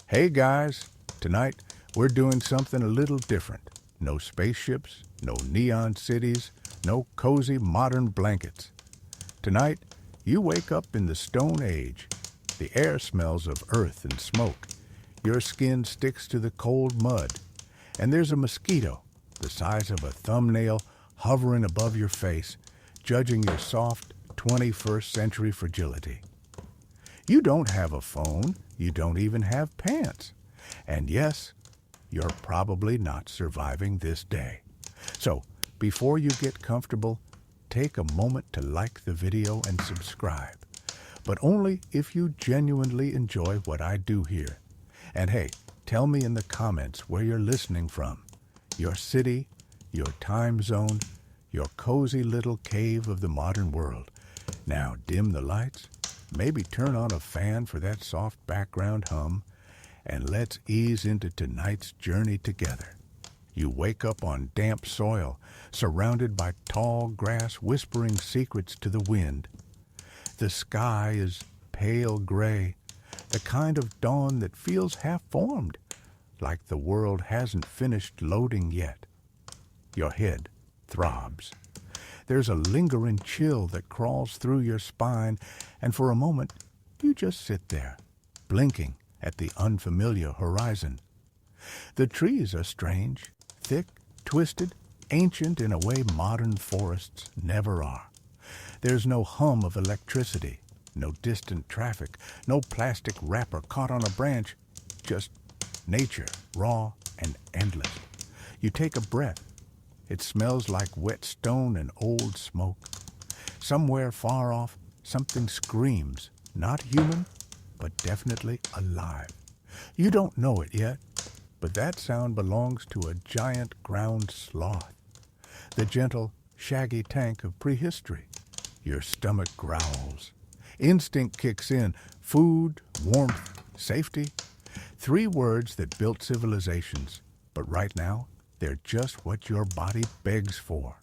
Hey guys, tonight we're doing something a little different. No spaceships, no neon cities, no cozy modern blankets. Tonight, you wake up in the Stone Age. The air smells of earth and smoke. Your skin sticks to the cold mud. And there's a mosquito, the size of a thumbnail, hovering above your face, judging your soft 21st century fragility. You don't have a phone. You don't even have pants. And yes, you're probably not surviving this day. So, before you get comfortable, take a moment to like the video and subscribe. But only if you genuinely enjoy what I do here. And hey, tell me in the comments where you're listening from. Your city, your time zone, your cozy little cave of the modern world. Now dim the lights, maybe turn on a fan for that soft background hum, and let's ease into tonight's journey together. You wake up on damp soil, surrounded by tall grass whispering secrets to the wind. The sky is pale gray, the kind of dawn that feels half-formed, like the world hasn't finished loading yet. Your head throbs. There's a lingering chill that crawls through your spine, and for a moment, you just sit there, blinking at the unfamiliar horizon. The trees are strange, thick, twisted, ancient in a way modern forests never are. There's no hum of electricity, no distant traffic, no plastic wrapper caught on a branch, just nature, raw and endless. You take a breath. It smells like wet stone and old smoke. Somewhere far off, something screams, not human, but definitely alive. You don't know it yet, but that sound belongs to a giant ground sloth, the gentle, shaggy tank of prehistory. Your stomach growls. Instinct kicks in. Food, warmth, safety. 3 words that built civilizations, but right now, they're just what your body begs for.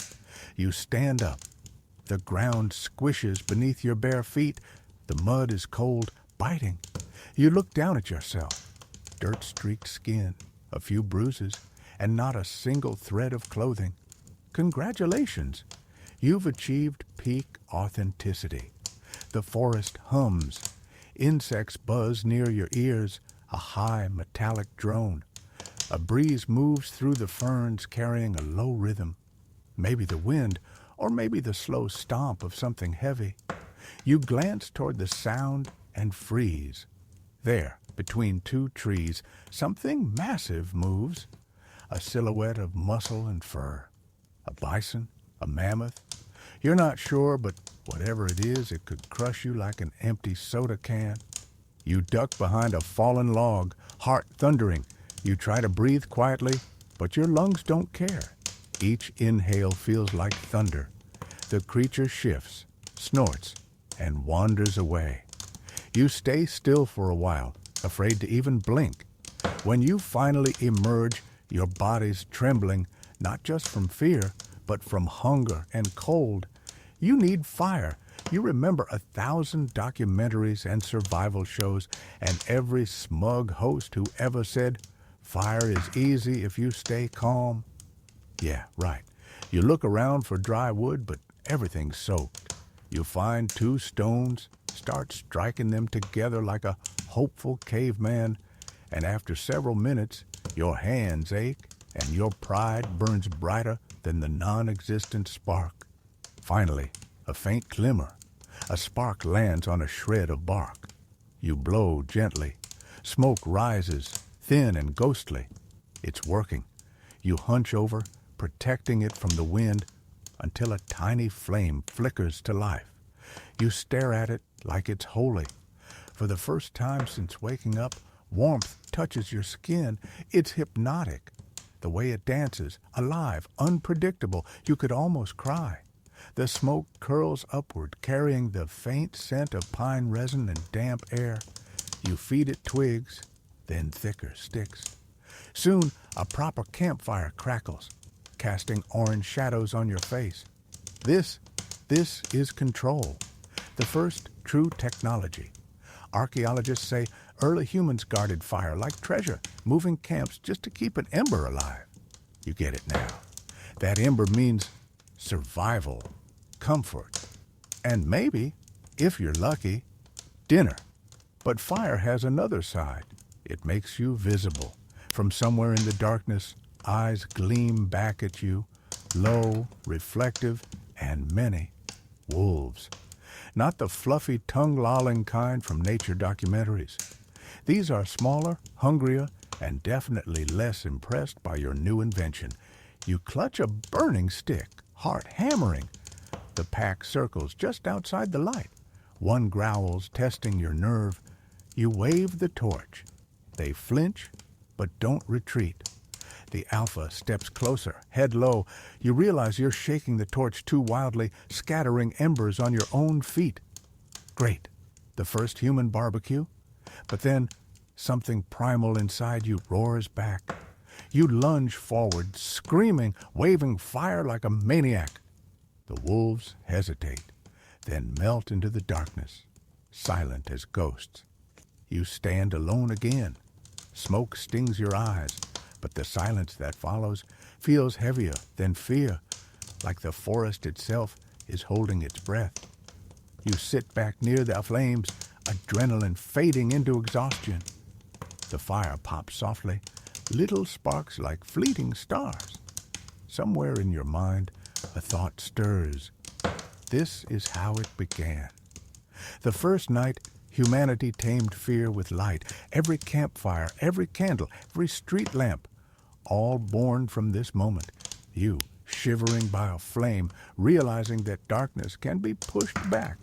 You stand up. The ground squishes beneath your bare feet. The mud is cold, biting. You look down at yourself. Dirt-streaked skin, a few bruises, and not a single thread of clothing. Congratulations! You've achieved peak authenticity. The forest hums. Insects buzz near your ears, a high metallic drone. A breeze moves through the ferns carrying a low rhythm. Maybe the wind, or maybe the slow stomp of something heavy. You glance toward the sound and freeze. There, between 2 trees, something massive moves. A silhouette of muscle and fur. A bison? A mammoth? You're not sure, but whatever it is, it could crush you like an empty soda can. You duck behind a fallen log, heart thundering. You try to breathe quietly, but your lungs don't care. Each inhale feels like thunder. The creature shifts, snorts, and wanders away. You stay still for a while, afraid to even blink. When you finally emerge, your body's trembling, not just from fear, but from hunger and cold. You need fire. You remember 1,000 documentaries and survival shows, and every smug host who ever said, "Fire is easy if you stay calm." Yeah, right. You look around for dry wood, but everything's soaked. You find 2 stones, start striking them together like a hopeful caveman, and after several minutes, your hands ache and your pride burns brighter than the non-existent spark. Finally, a faint glimmer. A spark lands on a shred of bark. You blow gently. Smoke rises, thin and ghostly. It's working. You hunch over, protecting it from the wind, until a tiny flame flickers to life. You stare at it like it's holy. For the first time since waking up, warmth touches your skin. It's hypnotic. The way it dances, alive, unpredictable, you could almost cry. The smoke curls upward, carrying the faint scent of pine resin and damp air. You feed it twigs, then thicker sticks. Soon, a proper campfire crackles, casting orange shadows on your face. This is control, the first true technology. Archaeologists say Early humans guarded fire like treasure, moving camps just to keep an ember alive. You get it now. That ember means survival, comfort, and maybe, if you're lucky, dinner. But fire has another side. It makes you visible. From somewhere in the darkness, eyes gleam back at you, low, reflective, and many. Wolves. Not the fluffy, tongue-lolling kind from nature documentaries. These are smaller, hungrier, and definitely less impressed by your new invention. You clutch a burning stick, heart hammering. The pack circles just outside the light. One growls, testing your nerve. You wave the torch. They flinch, but don't retreat. The alpha steps closer, head low. You realize you're shaking the torch too wildly, scattering embers on your own feet. Great. The first human barbecue. But then something primal inside you roars back. You lunge forward, screaming, waving fire like a maniac. The wolves hesitate, then melt into the darkness, silent as ghosts. You stand alone again. Smoke stings your eyes, but the silence that follows feels heavier than fear, like the forest itself is holding its breath. You sit back near the flames, adrenaline fading into exhaustion. The fire pops softly, little sparks like fleeting stars. Somewhere in your mind, a thought stirs. This is how it began. The first night, humanity tamed fear with light. Every campfire, every candle, every street lamp, all born from this moment. You, shivering by a flame, realizing that darkness can be pushed back.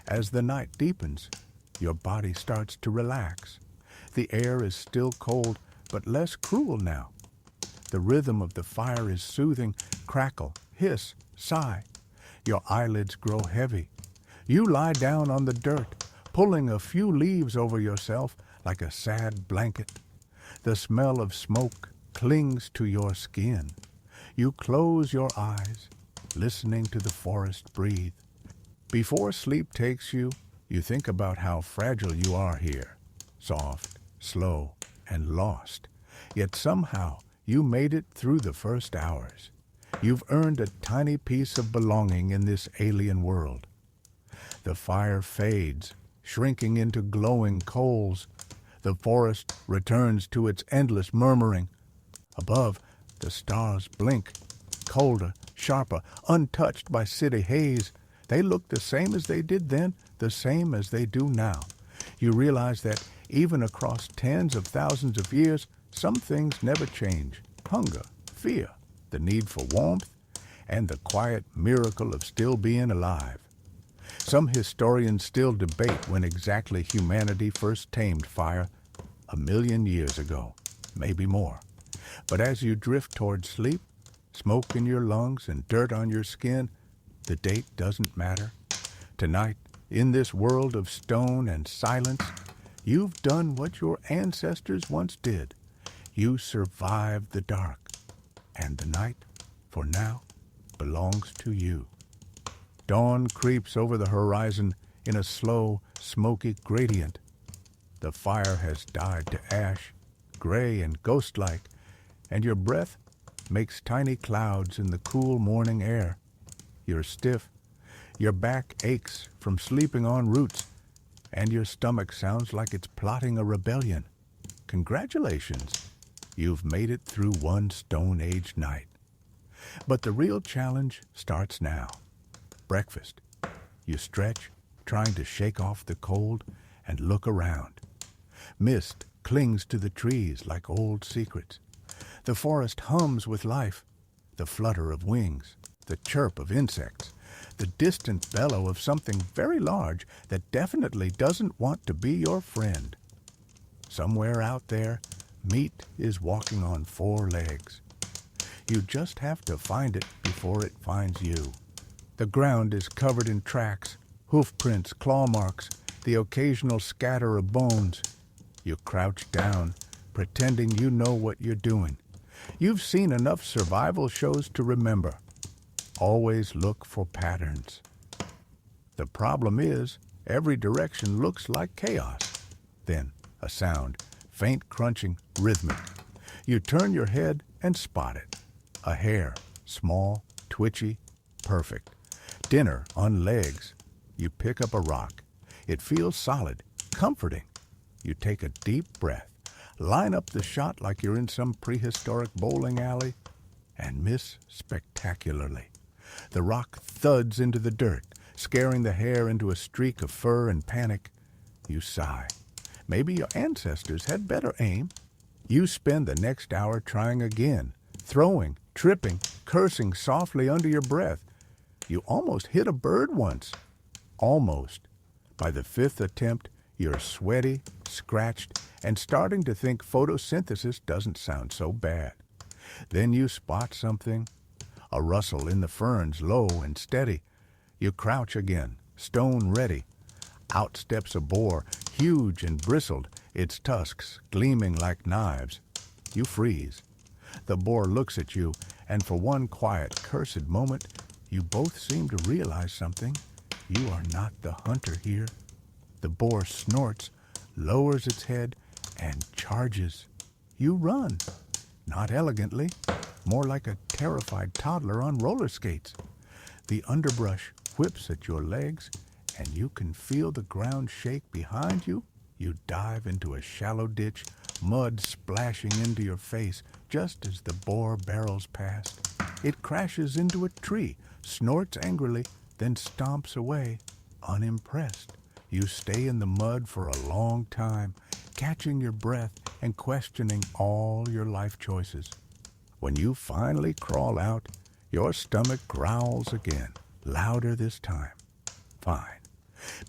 As the night deepens, your body starts to relax. The air is still cold, but less cruel now. The rhythm of the fire is soothing, crackle, hiss, sigh. Your eyelids grow heavy. You lie down on the dirt, pulling a few leaves over yourself like a sad blanket. The smell of smoke clings to your skin. You close your eyes, listening to the forest breathe. Before sleep takes you, you think about how fragile you are here. Soft, slow, and lost. Yet somehow you made it through the first hours. You've earned a tiny piece of belonging in this alien world. The fire fades, shrinking into glowing coals. The forest returns to its endless murmuring. Above, the stars blink, colder, sharper, untouched by city haze. They look the same as they did then, the same as they do now. You realize that even across tens of thousands of years, some things never change. Hunger, fear, the need for warmth, and the quiet miracle of still being alive. Some historians still debate when exactly humanity first tamed fire, 1,000,000 years ago, maybe more. But as you drift toward sleep, smoke in your lungs and dirt on your skin, the date doesn't matter. Tonight, in this world of stone and silence, you've done what your ancestors once did. You survived the dark, and the night, for now, belongs to you. Dawn creeps over the horizon in a slow, smoky gradient. The fire has died to ash, gray and ghost-like, and your breath makes tiny clouds in the cool morning air. You're stiff, your back aches from sleeping on roots, and your stomach sounds like it's plotting a rebellion. Congratulations, you've made it through one Stone Age night. But the real challenge starts now. Breakfast. You stretch, trying to shake off the cold, and look around. Mist clings to the trees like old secrets. The forest hums with life, the flutter of wings, the chirp of insects, the distant bellow of something very large that definitely doesn't want to be your friend. Somewhere out there, meat is walking on 4 legs. You just have to find it before it finds you. The ground is covered in tracks, hoof prints, claw marks, the occasional scatter of bones. You crouch down, pretending you know what you're doing. You've seen enough survival shows to remember. Always look for patterns. The problem is, every direction looks like chaos. Then, A sound, faint crunching, rhythmic. You turn your head and spot it. A hare, small, twitchy, perfect. Dinner on legs. You pick up a rock. It feels solid, comforting. You take a deep breath, line up the shot like you're in some prehistoric bowling alley, and miss spectacularly. The rock thuds into the dirt, scaring the hare into a streak of fur and panic. You sigh. Maybe your ancestors had better aim. You spend the next hour trying again, throwing, tripping, cursing softly under your breath. You almost hit a bird once. Almost. By the fifth attempt, you're sweaty, scratched, and starting to think photosynthesis doesn't sound so bad. Then you spot something. A rustle in the ferns, low and steady. You crouch again, stone ready. Out steps a boar, huge and bristled, its tusks gleaming like knives. You freeze. The boar looks at you, and for one quiet, cursed moment, you both seem to realize something. You are not the hunter here. The boar snorts, lowers its head, and charges. You run. Not elegantly, more like a terrified toddler on roller skates. The underbrush whips at your legs, and you can feel the ground shake behind you. You dive into a shallow ditch, mud splashing into your face just as the boar barrels past. It crashes into a tree, snorts angrily, then stomps away, unimpressed. You stay in the mud for a long time, catching your breath and questioning all your life choices. When you finally crawl out, your stomach growls again, louder this time. Fine.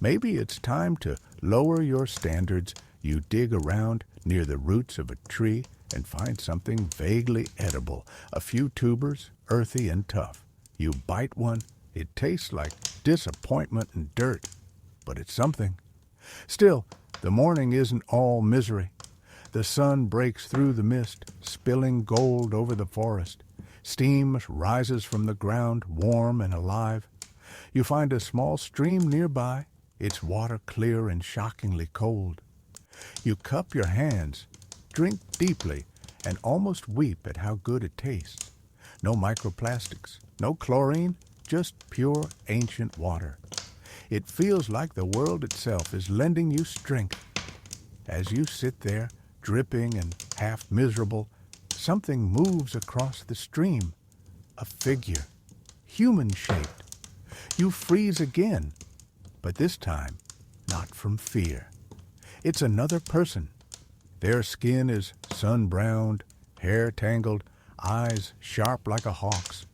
Maybe it's time to lower your standards. You dig around near the roots of a tree and find something vaguely edible, a few tubers, earthy and tough. You bite one. It tastes like disappointment and dirt, but it's something. Still, the morning isn't all misery. The sun breaks through the mist, spilling gold over the forest. Steam rises from the ground, warm and alive. You find a small stream nearby, its water clear and shockingly cold. You cup your hands, drink deeply, and almost weep at how good it tastes. No microplastics, no chlorine, just pure ancient water. It feels like the world itself is lending you strength. As you sit there, dripping and half miserable, something moves across the stream. A figure, human-shaped. You freeze again, but this time not from fear. It's another person. Their skin is sun-browned, hair tangled, eyes sharp like a hawk's.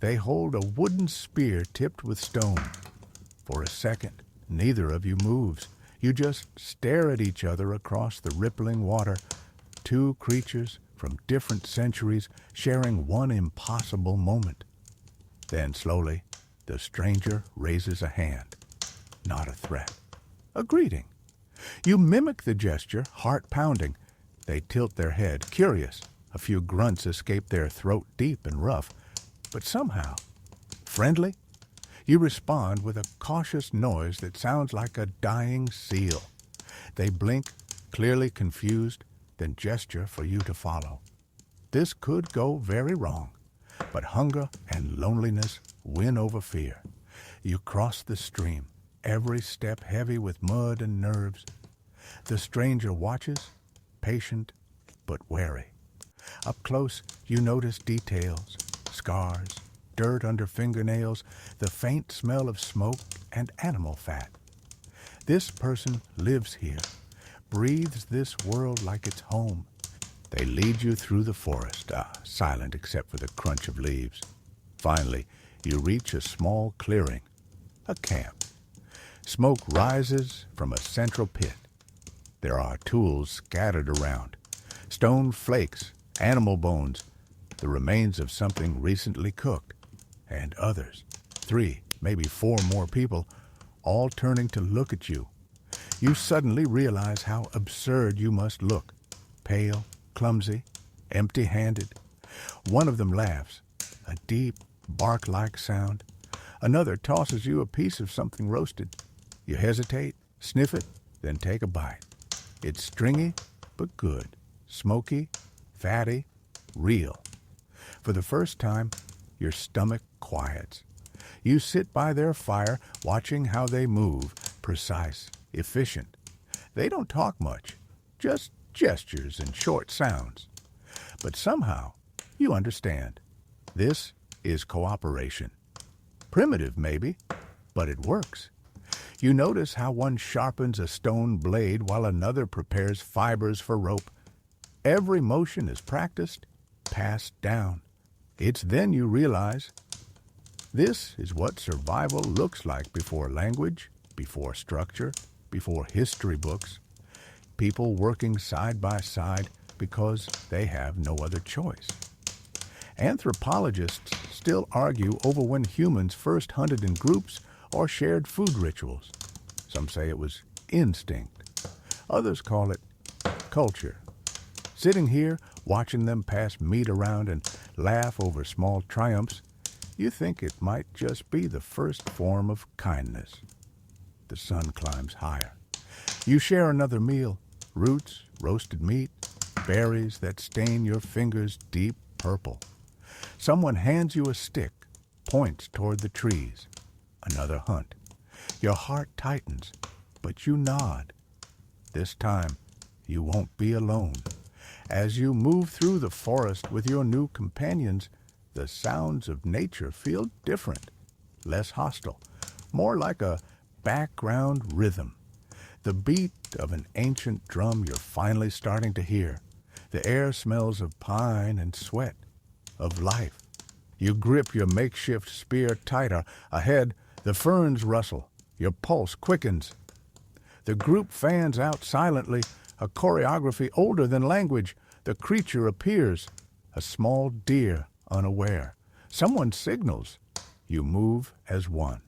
They hold a wooden spear tipped with stone. For a second, neither of you moves. You just stare at each other across the rippling water. Two creatures from different centuries sharing one impossible moment. Then slowly, the stranger raises a hand. Not a threat. A greeting. You mimic the gesture, heart pounding. They tilt their head, curious. A few grunts escape their throat deep and rough. But somehow, friendly, you respond with a cautious noise that sounds like a dying seal. They blink, clearly confused, then gesture for you to follow. This could go very wrong, but hunger and loneliness win over fear. You cross the stream, every step heavy with mud and nerves. The stranger watches, patient but wary. Up close, you notice details, scars, dirt under fingernails, the faint smell of smoke and animal fat. This person lives here, breathes this world like it's home. They lead you through the forest, silent except for the crunch of leaves. Finally, you reach a small clearing, a camp. Smoke rises from a central pit. There are tools scattered around, stone flakes, animal bones, the remains of something recently cooked, and others, 3, maybe 4 more people, all turning to look at you. You suddenly realize how absurd you must look, pale, clumsy, empty-handed. One of them laughs, a deep, bark-like sound. Another tosses you a piece of something roasted. You hesitate, sniff it, then take a bite. It's stringy, but good. Smoky, fatty, real. For the first time, your stomach quiets. You sit by their fire, watching how they move, precise, efficient. They don't talk much, just gestures and short sounds. But somehow, you understand. This is cooperation. Primitive, maybe, but it works. You notice how one sharpens a stone blade while another prepares fibers for rope. Every motion is practiced, passed down. It's then you realize this is what survival looks like before language, before structure, before history books. People working side by side because they have no other choice. Anthropologists still argue over when humans first hunted in groups or shared food rituals. Some say it was instinct. Others call it culture. Sitting here, watching them pass meat around and laugh over small triumphs, you think it might just be the first form of kindness. The sun climbs higher. You share another meal, roots, roasted meat, berries that stain your fingers deep purple. Someone hands you a stick, points toward the trees. Another hunt. Your heart tightens, but you nod. This time, you won't be alone. As you move through the forest with your new companions, the sounds of nature feel different, less hostile, more like a background rhythm. The beat of an ancient drum you're finally starting to hear. The air smells of pine and sweat, of life. You grip your makeshift spear tighter. Ahead, the ferns rustle. Your pulse quickens. The group fans out silently, a choreography older than language. The creature appears, a small deer unaware. Someone signals. You move as one.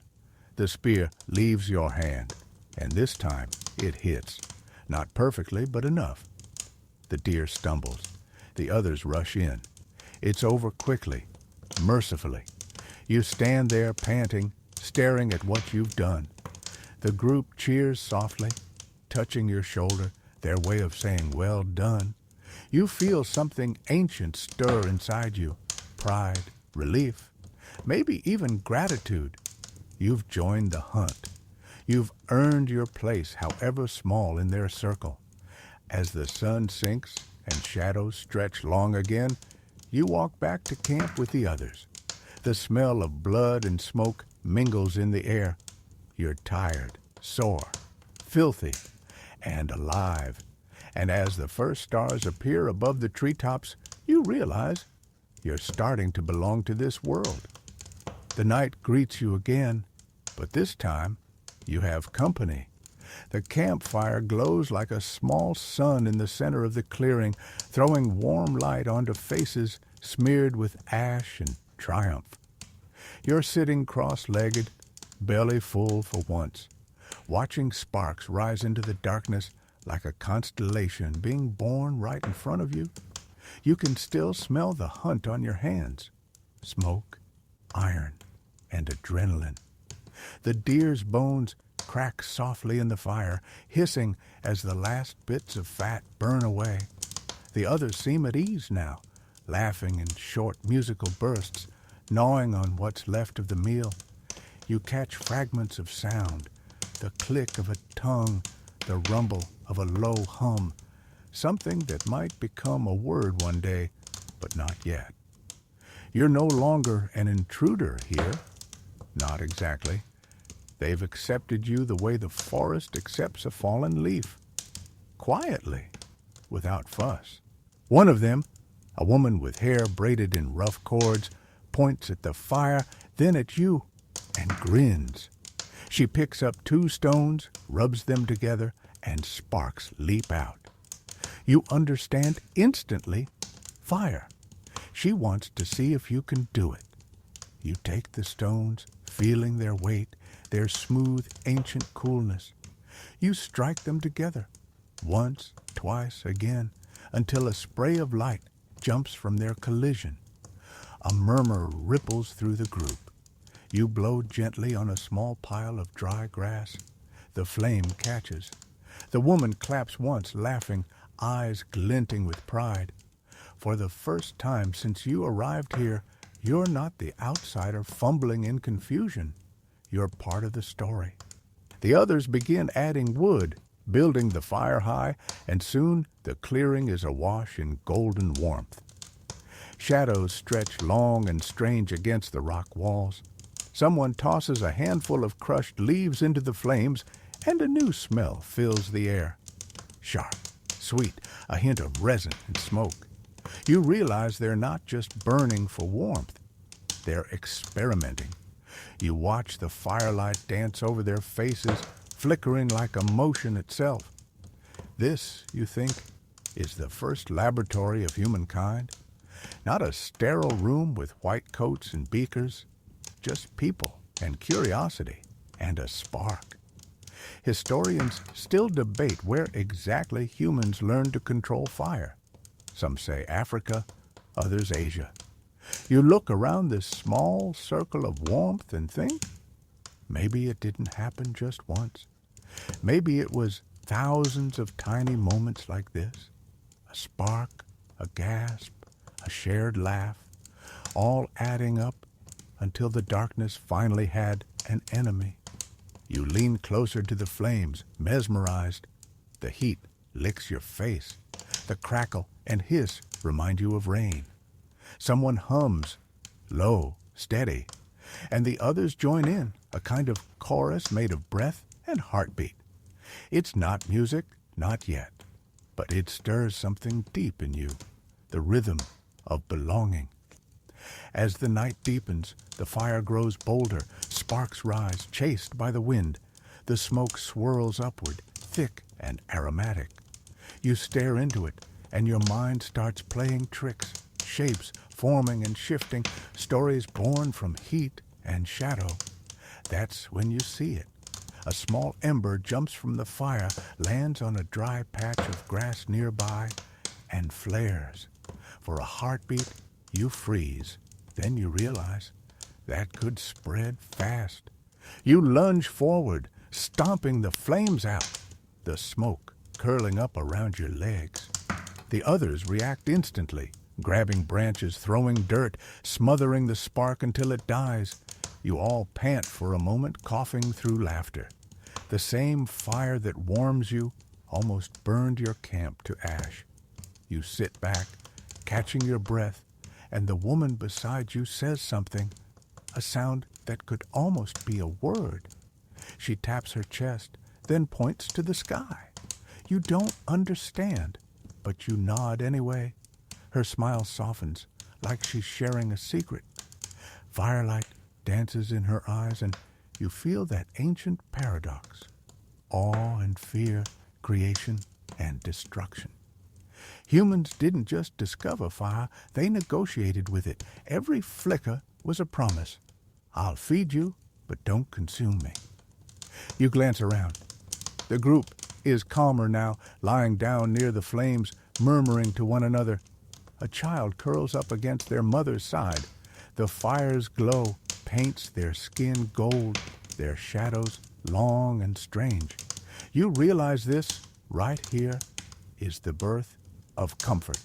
The spear leaves your hand, and this time it hits. Not perfectly, but enough. The deer stumbles. The others rush in. It's over quickly, mercifully. You stand there panting, staring at what you've done. The group cheers softly, touching your shoulder, their way of saying, well done. You feel something ancient stir inside you, pride, relief, maybe even gratitude. You've joined the hunt. You've earned your place, however small, in their circle. As the sun sinks and shadows stretch long again, you walk back to camp with the others. The smell of blood and smoke mingles in the air. You're tired, sore, filthy, and alive. And as the first stars appear above the treetops, you realize you're starting to belong to this world. The night greets you again, but this time you have company. The campfire glows like a small sun in the center of the clearing, throwing warm light onto faces smeared with ash and triumph. You're sitting cross-legged, belly full for once, watching sparks rise into the darkness like a constellation being born right in front of you. You can still smell the hunt on your hands. Smoke, iron, and adrenaline. The deer's bones crack softly in the fire, hissing as the last bits of fat burn away. The others seem at ease now, laughing in short musical bursts, gnawing on what's left of the meal. You catch fragments of sound, the click of a tongue, the rumble of a low hum, something that might become a word one day, but not yet. You're no longer an intruder here. Not exactly. They've accepted you the way the forest accepts a fallen leaf. Quietly, without fuss. One of them, a woman with hair braided in rough cords, points at the fire, then at you, and grins. She picks up 2 stones, rubs them together, and sparks leap out. You understand instantly fire. She wants to see if you can do it. You take the stones, feeling their weight, their smooth, ancient coolness. You strike them together, once, twice, again, until a spray of light jumps from their collision. A murmur ripples through the group. You blow gently on a small pile of dry grass. The flame catches. The woman claps once, laughing, eyes glinting with pride. For the first time since you arrived here, you're not the outsider fumbling in confusion. You're part of the story. The others begin adding wood, building the fire high, and soon the clearing is awash in golden warmth. Shadows stretch long and strange against the rock walls. Someone tosses a handful of crushed leaves into the flames, and a new smell fills the air. Sharp, sweet, a hint of resin and smoke. You realize they're not just burning for warmth. They're experimenting. You watch the firelight dance over their faces, flickering like emotion itself. This, you think, is the first laboratory of humankind. Not a sterile room with white coats and beakers, just people and curiosity and a spark. Historians still debate where exactly humans learned to control fire. Some say Africa, others Asia. You look around this small circle of warmth and think, maybe it didn't happen just once. Maybe it was thousands of tiny moments like this. A spark, a gasp, a shared laugh, all adding up until the darkness finally had an enemy. You lean closer to the flames, mesmerized. The heat licks your face. The crackle and hiss remind you of rain. Someone hums, low, steady, and the others join in, a kind of chorus made of breath and heartbeat. It's not music, not yet, but it stirs something deep in you, the rhythm of belonging. As the night deepens, the fire grows bolder, sparks rise, chased by the wind. The smoke swirls upward, thick and aromatic. You stare into it, and your mind starts playing tricks, shapes forming and shifting, stories born from heat and shadow. That's when you see it. A small ember jumps from the fire, lands on a dry patch of grass nearby, and flares. For a heartbeat, you freeze. Then you realize that could spread fast. You lunge forward, stomping the flames out, the smoke curling up around your legs. The others react instantly, grabbing branches, throwing dirt, smothering the spark until it dies. You all pant for a moment, coughing through laughter. The same fire that warms you almost burned your camp to ash. You sit back, catching your breath, and the woman beside you says something, a sound that could almost be a word. She taps her chest, then points to the sky. You don't understand, but you nod anyway. Her smile softens, like she's sharing a secret. Firelight dances in her eyes, and you feel that ancient paradox. Awe and fear, creation and destruction. Humans didn't just discover fire, they negotiated with it. Every flicker was a promise. I'll feed you, but don't consume me. You glance around. The group is calmer now, lying down near the flames, murmuring to one another. A child curls up against their mother's side. The fire's glow paints their skin gold, their shadows long and strange. You realize this, right here, is the birth of comfort.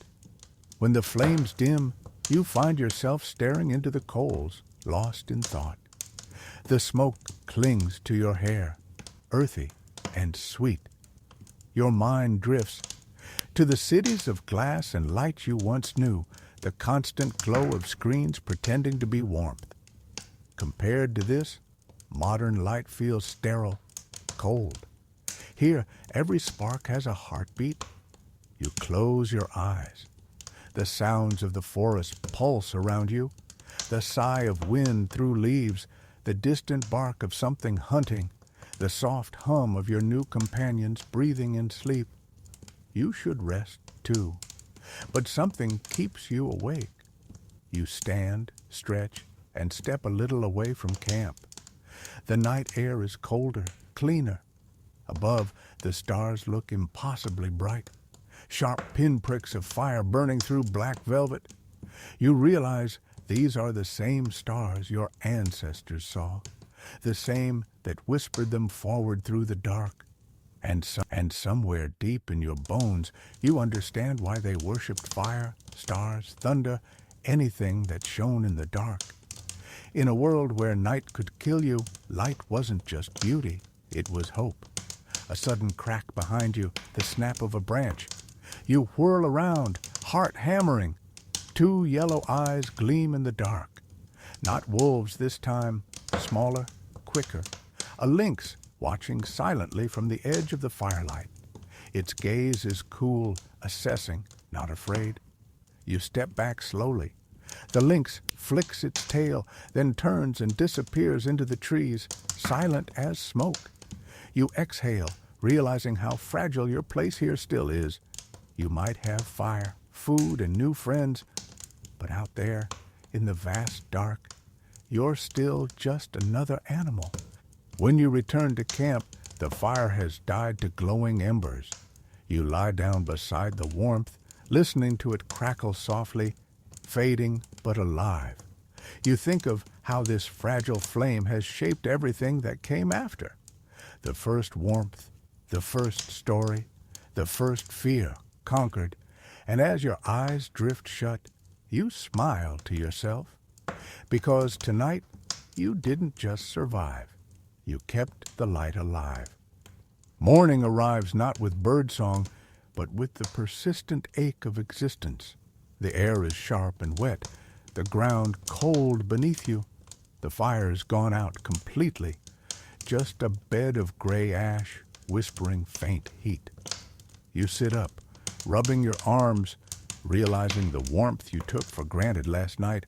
When the flames dim, you find yourself staring into the coals, lost in thought. The smoke clings to your hair, earthy and sweet. Your mind drifts to the cities of glass and light you once knew, the constant glow of screens pretending to be warmth. Compared to this, modern light feels sterile, cold. Here, every spark has a heartbeat. You close your eyes. The sounds of the forest pulse around you, the sigh of wind through leaves, the distant bark of something hunting, the soft hum of your new companions breathing in sleep. You should rest, too, but something keeps you awake. You stand, stretch, and step a little away from camp. The night air is colder, cleaner. Above, the stars look impossibly bright. Sharp pinpricks of fire burning through black velvet. You realize these are the same stars your ancestors saw, the same that whispered them forward through the dark. And somewhere deep in your bones, you understand why they worshipped fire, stars, thunder, anything that shone in the dark. In a world where night could kill you, light wasn't just beauty, it was hope. A sudden crack behind you, the snap of a branch. You whirl around, heart hammering. Two yellow eyes gleam in the dark. Not wolves this time, smaller, quicker. A lynx watching silently from the edge of the firelight. Its gaze is cool, assessing, not afraid. You step back slowly. The lynx flicks its tail, then turns and disappears into the trees, silent as smoke. You exhale, realizing how fragile your place here still is. You might have fire, food, and new friends, but out there, in the vast dark, you're still just another animal. When you return to camp, the fire has died to glowing embers. You lie down beside the warmth, listening to it crackle softly, fading but alive. You think of how this fragile flame has shaped everything that came after. The first warmth, the first story, the first fear conquered, and as your eyes drift shut, you smile to yourself. Because tonight, you didn't just survive. You kept the light alive. Morning arrives not with birdsong, but with the persistent ache of existence. The air is sharp and wet, the ground cold beneath you. The fire's gone out completely. Just a bed of gray ash, whispering faint heat. You sit up, rubbing your arms, realizing the warmth you took for granted last night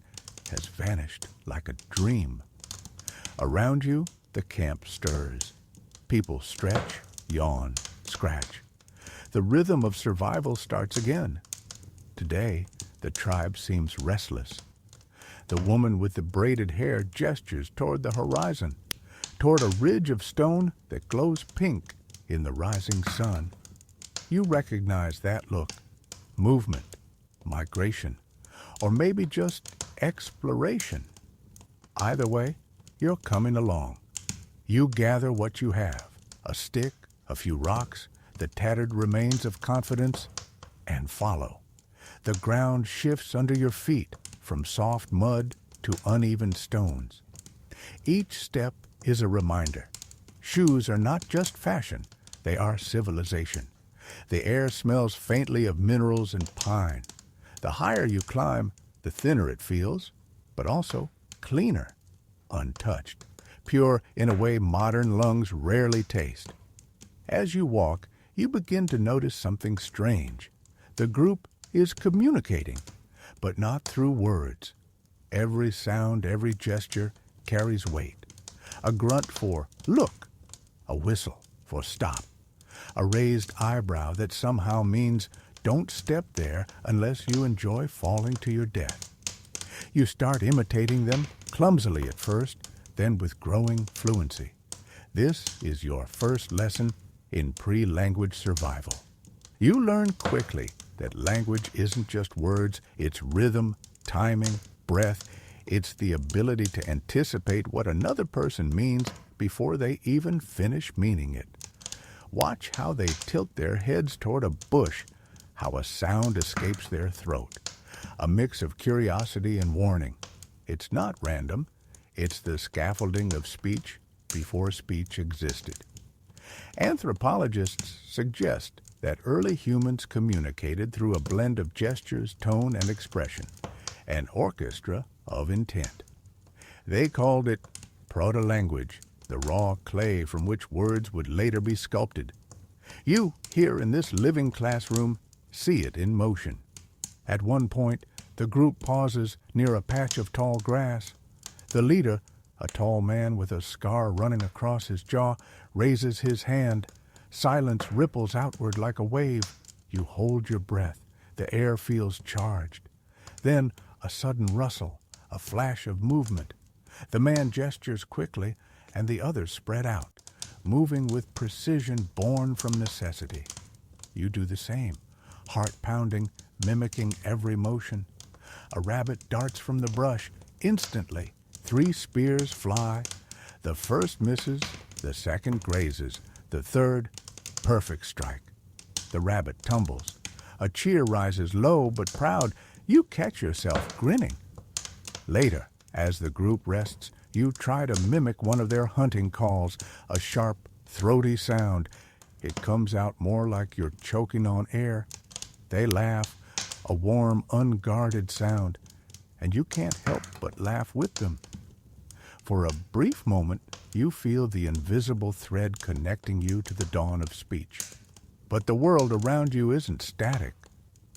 has vanished like a dream. Around you, the camp stirs. People stretch, yawn, scratch. The rhythm of survival starts again. Today, the tribe seems restless. The woman with the braided hair gestures toward the horizon, toward a ridge of stone that glows pink in the rising sun. You recognize that look. Movement, migration, or maybe just exploration. Either way, you're coming along. You gather what you have, a stick, a few rocks, the tattered remains of confidence, and follow. The ground shifts under your feet from soft mud to uneven stones. Each step is a reminder. Shoes are not just fashion, they are civilization. The air smells faintly of minerals and pine. The higher you climb, the thinner it feels, but also cleaner, untouched, pure in a way modern lungs rarely taste. As you walk, you begin to notice something strange. The group is communicating, but not through words. Every sound, every gesture carries weight. A grunt for look, a whistle for stop, a raised eyebrow that somehow means don't step there unless you enjoy falling to your death. You start imitating them, clumsily at first, then with growing fluency. This is your first lesson in pre-language survival. You learn quickly that language isn't just words, it's rhythm, timing, breath. It's the ability to anticipate what another person means before they even finish meaning it. Watch how they tilt their heads toward a bush, how a sound escapes their throat. A mix of curiosity and warning. It's not random. It's the scaffolding of speech before speech existed. Anthropologists suggest that early humans communicated through a blend of gestures, tone, and expression, an orchestra of intent. They called it proto-language, the raw clay from which words would later be sculpted. You, here in this living classroom, see it in motion. At one point, the group pauses near a patch of tall grass. The leader, a tall man with a scar running across his jaw, raises his hand. Silence ripples outward like a wave. You hold your breath. The air feels charged. Then a sudden rustle, a flash of movement. The man gestures quickly, and the others spread out, moving with precision born from necessity. You do the same, heart pounding, mimicking every motion. A rabbit darts from the brush. Instantly, 3 spears fly. The first misses, the second grazes, the third perfect strike. The rabbit tumbles. A cheer rises low but proud. You catch yourself grinning. Later, as the group rests, you try to mimic one of their hunting calls, a sharp, throaty sound. It comes out more like you're choking on air. They laugh, a warm, unguarded sound, and you can't help but laugh with them. For a brief moment, you feel the invisible thread connecting you to the dawn of speech. But the world around you isn't static.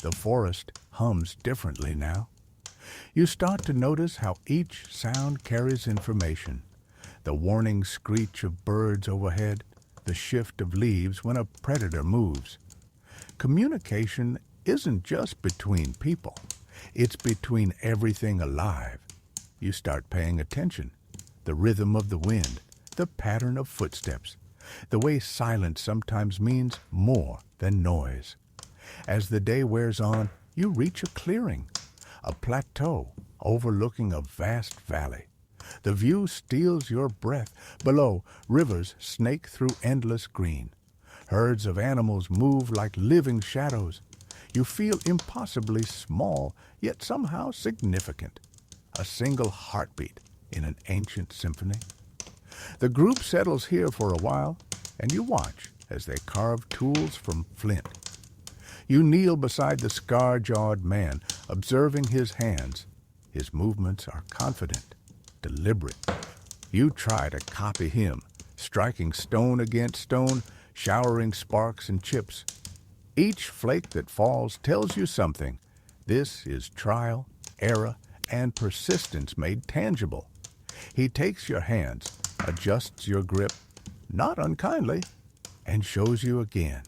The forest hums differently now. You start to notice how each sound carries information. The warning screech of birds overhead, the shift of leaves when a predator moves. Communication isn't just between people. It's between everything alive. You start paying attention. The rhythm of the wind, the pattern of footsteps, the way silence sometimes means more than noise. As the day wears on, you reach a clearing, a plateau overlooking a vast valley. The view steals your breath. Below, rivers snake through endless green. Herds of animals move like living shadows. You feel impossibly small, yet somehow significant. A single heartbeat in an ancient symphony. The group settles here for a while, and you watch as they carve tools from flint. You kneel beside the scar-jawed man, observing his hands. His movements are confident, deliberate. You try to copy him, striking stone against stone, showering sparks and chips. Each flake that falls tells you something. This is trial, error, and persistence made tangible. He takes your hands, adjusts your grip, not unkindly, and shows you again.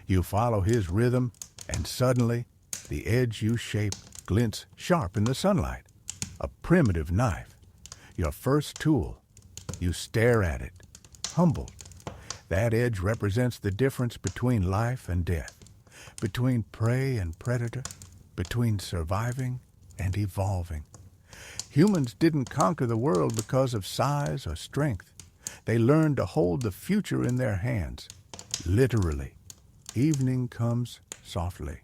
You follow his rhythm, and suddenly, the edge you shape glints sharp in the sunlight. A primitive knife, your first tool. You stare at it, humbled. That edge represents the difference between life and death, between prey and predator, between surviving and evolving. Humans didn't conquer the world because of size or strength. They learned to hold the future in their hands, literally. Evening comes softly.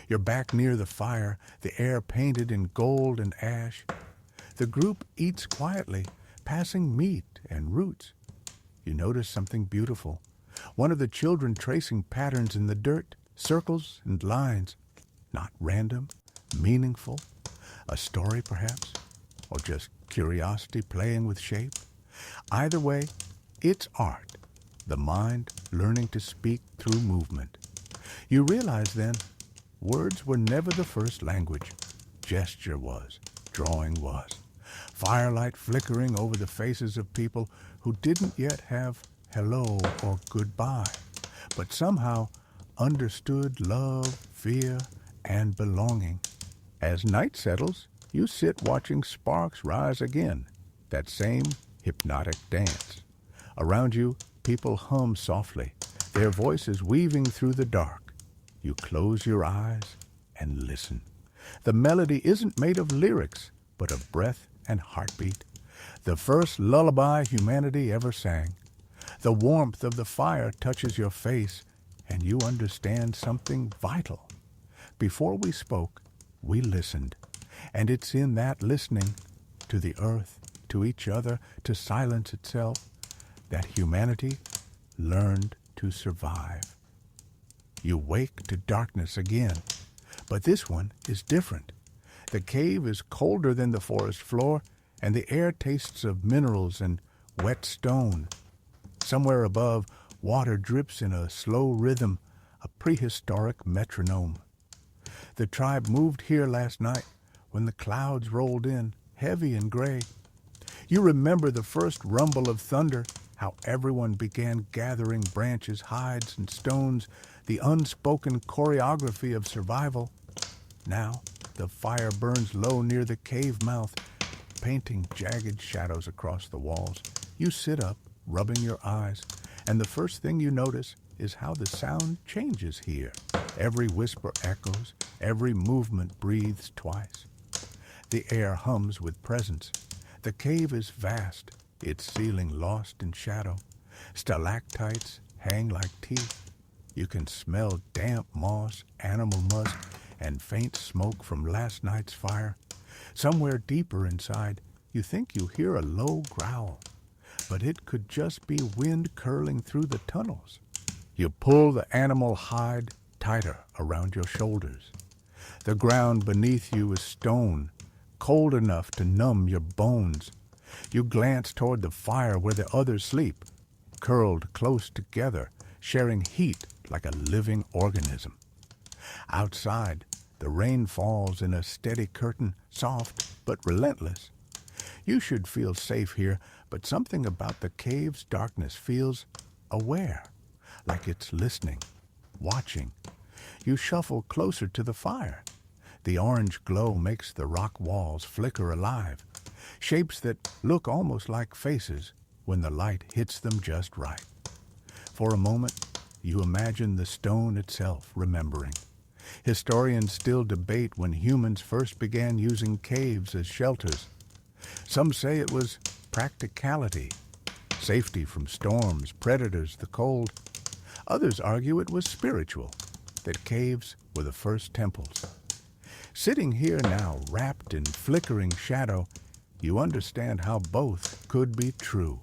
You're back near the fire, the air painted in gold and ash. The group eats quietly, passing meat and roots. You notice something beautiful. One of the children tracing patterns in the dirt, circles and lines. Not random, meaningful. A story, perhaps? Or just curiosity playing with shape? Either way, it's art. The mind learning to speak through movement. You realize then, words were never the first language. Gesture was. Drawing was. Firelight flickering over the faces of people who didn't yet have hello or goodbye, but somehow understood love, fear, and belonging. As night settles, you sit watching sparks rise again, that same hypnotic dance. Around you, people hum softly, their voices weaving through the dark. You close your eyes and listen. The melody isn't made of lyrics, but of breath and heartbeat. The first lullaby humanity ever sang. The warmth of the fire touches your face, and you understand something vital. Before we spoke, we listened. And it's in that listening, to the earth, to each other, to silence itself, that humanity learned to survive. You wake to darkness again, but this one is different. The cave is colder than the forest floor, and the air tastes of minerals and wet stone. Somewhere above, water drips in a slow rhythm, a prehistoric metronome. The tribe moved here last night when the clouds rolled in, heavy and gray. You remember the first rumble of thunder, how everyone began gathering branches, hides, and stones, the unspoken choreography of survival. Now, the fire burns low near the cave mouth, painting jagged shadows across the walls. You sit up, rubbing your eyes, and the first thing you notice is how the sound changes here. Every whisper echoes, every movement breathes twice. The air hums with presence. The cave is vast, its ceiling lost in shadow. Stalactites hang like teeth. You can smell damp moss, animal musk, and faint smoke from last night's fire. Somewhere deeper inside, you think you hear a low growl, but it could just be wind curling through the tunnels. You pull the animal hide tighter around your shoulders. The ground beneath you is stone, cold enough to numb your bones. You glance toward the fire where the others sleep, curled close together, sharing heat like a living organism. Outside, the rain falls in a steady curtain, soft but relentless. You should feel safe here, but something about the cave's darkness feels aware, like it's listening, watching. You shuffle closer to the fire. The orange glow makes the rock walls flicker alive, shapes that look almost like faces when the light hits them just right. For a moment, you imagine the stone itself remembering. Historians still debate when humans first began using caves as shelters. Some say it was practicality, safety from storms, predators, the cold. Others argue it was spiritual, that caves were the first temples. Sitting here now, wrapped in flickering shadow, you understand how both could be true.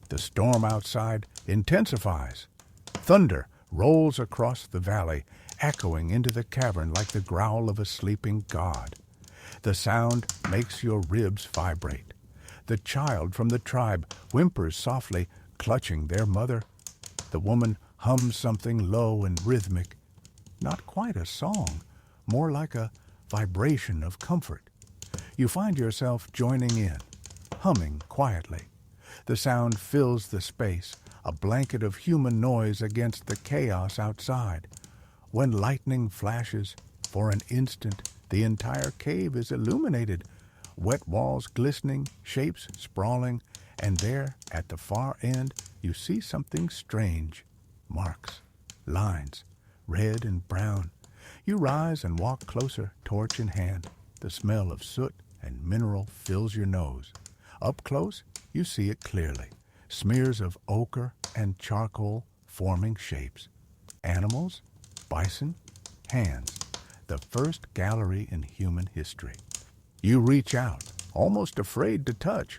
The storm outside intensifies. Thunder rolls across the valley, echoing into the cavern like the growl of a sleeping god. The sound makes your ribs vibrate. The child from the tribe whimpers softly, clutching their mother. The woman hums something low and rhythmic. Not quite a song, more like a vibration of comfort. You find yourself joining in, humming quietly. The sound fills the space, a blanket of human noise against the chaos outside. When lightning flashes, for an instant, the entire cave is illuminated. Wet walls glistening, shapes sprawling, and there, at the far end, you see something strange. Marks, lines, red and brown. You rise and walk closer, torch in hand. The smell of soot and mineral fills your nose. Up close, you see it clearly. Smears of ochre and charcoal forming shapes. Animals, bison, hands. The first gallery in human history. You reach out, almost afraid to touch.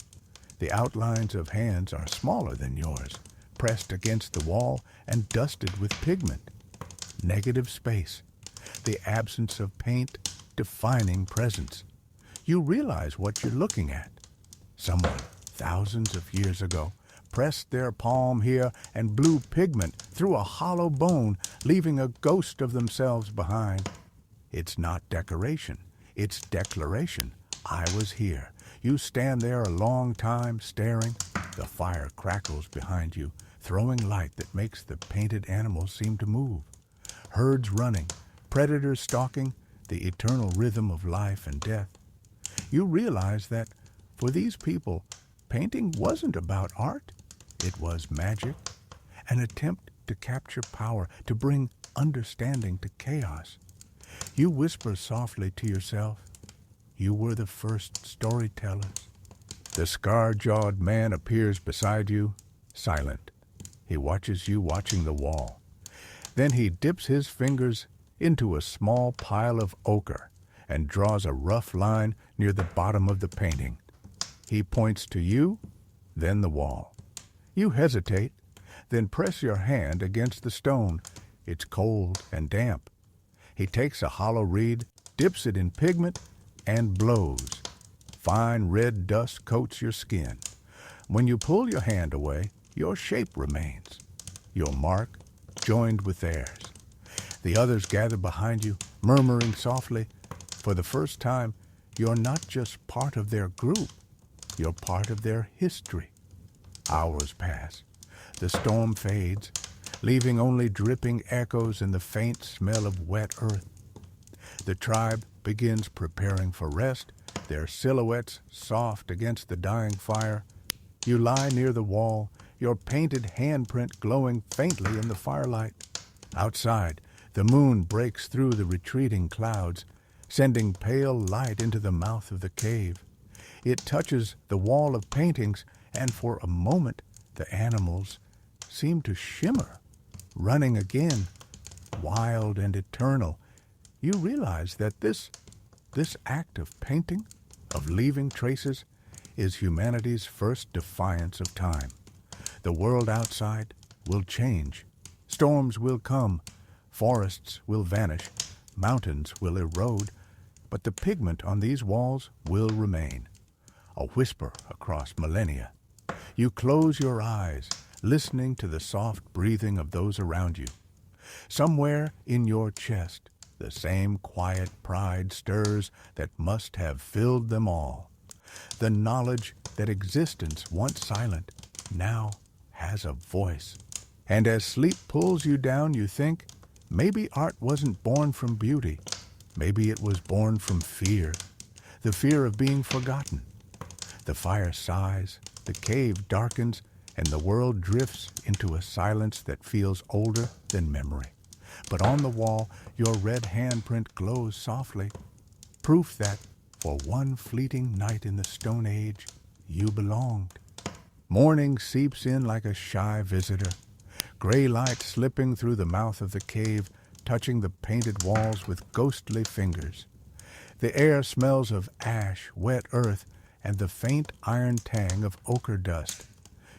The outlines of hands are smaller than yours, pressed against the wall and dusted with pigment. Negative space. The absence of paint defining presence. You realize what you're looking at. Someone, thousands of years ago, pressed their palm here and blew pigment through a hollow bone, leaving a ghost of themselves behind. It's not decoration, it's declaration. I was here. You stand there a long time, staring. The fire crackles behind you, throwing light that makes the painted animals seem to move. Herds running, predators stalking, the eternal rhythm of life and death. You realize that, for these people, painting wasn't about art. It was magic, an attempt to capture power, to bring understanding to chaos. You whisper softly to yourself, you were the first storytellers. The scar-jawed man appears beside you, silent. He watches you watching the wall. Then he dips his fingers into a small pile of ochre and draws a rough line near the bottom of the painting. He points to you, then the wall. You hesitate, then press your hand against the stone. It's cold and damp. He takes a hollow reed, dips it in pigment, and blows. Fine red dust coats your skin. When you pull your hand away, your shape remains. Your mark joined with theirs. The others gather behind you, murmuring softly. For the first time, you're not just part of their group. You're part of their history. Hours pass. The storm fades, leaving only dripping echoes and the faint smell of wet earth. The tribe begins preparing for rest, their silhouettes soft against the dying fire. You lie near the wall, your painted handprint glowing faintly in the firelight. Outside, the moon breaks through the retreating clouds, sending pale light into the mouth of the cave. It touches the wall of paintings, and for a moment the animals seem to shimmer, running again, wild and eternal, you realize that this act of painting, of leaving traces, is humanity's first defiance of time. The world outside will change. Storms will come. Forests will vanish. Mountains will erode. But the pigment on these walls will remain. A whisper across millennia. You close your eyes, listening to the soft breathing of those around you. Somewhere in your chest, the same quiet pride stirs that must have filled them all. The knowledge that existence, once silent, now has a voice. And as sleep pulls you down, you think, maybe art wasn't born from beauty. Maybe it was born from fear. The fear of being forgotten. The fire sighs, the cave darkens, and the world drifts into a silence that feels older than memory. But on the wall, your red handprint glows softly, proof that, for one fleeting night in the Stone Age, you belonged. Morning seeps in like a shy visitor, gray light slipping through the mouth of the cave, touching the painted walls with ghostly fingers. The air smells of ash, wet earth, and the faint iron tang of ochre dust.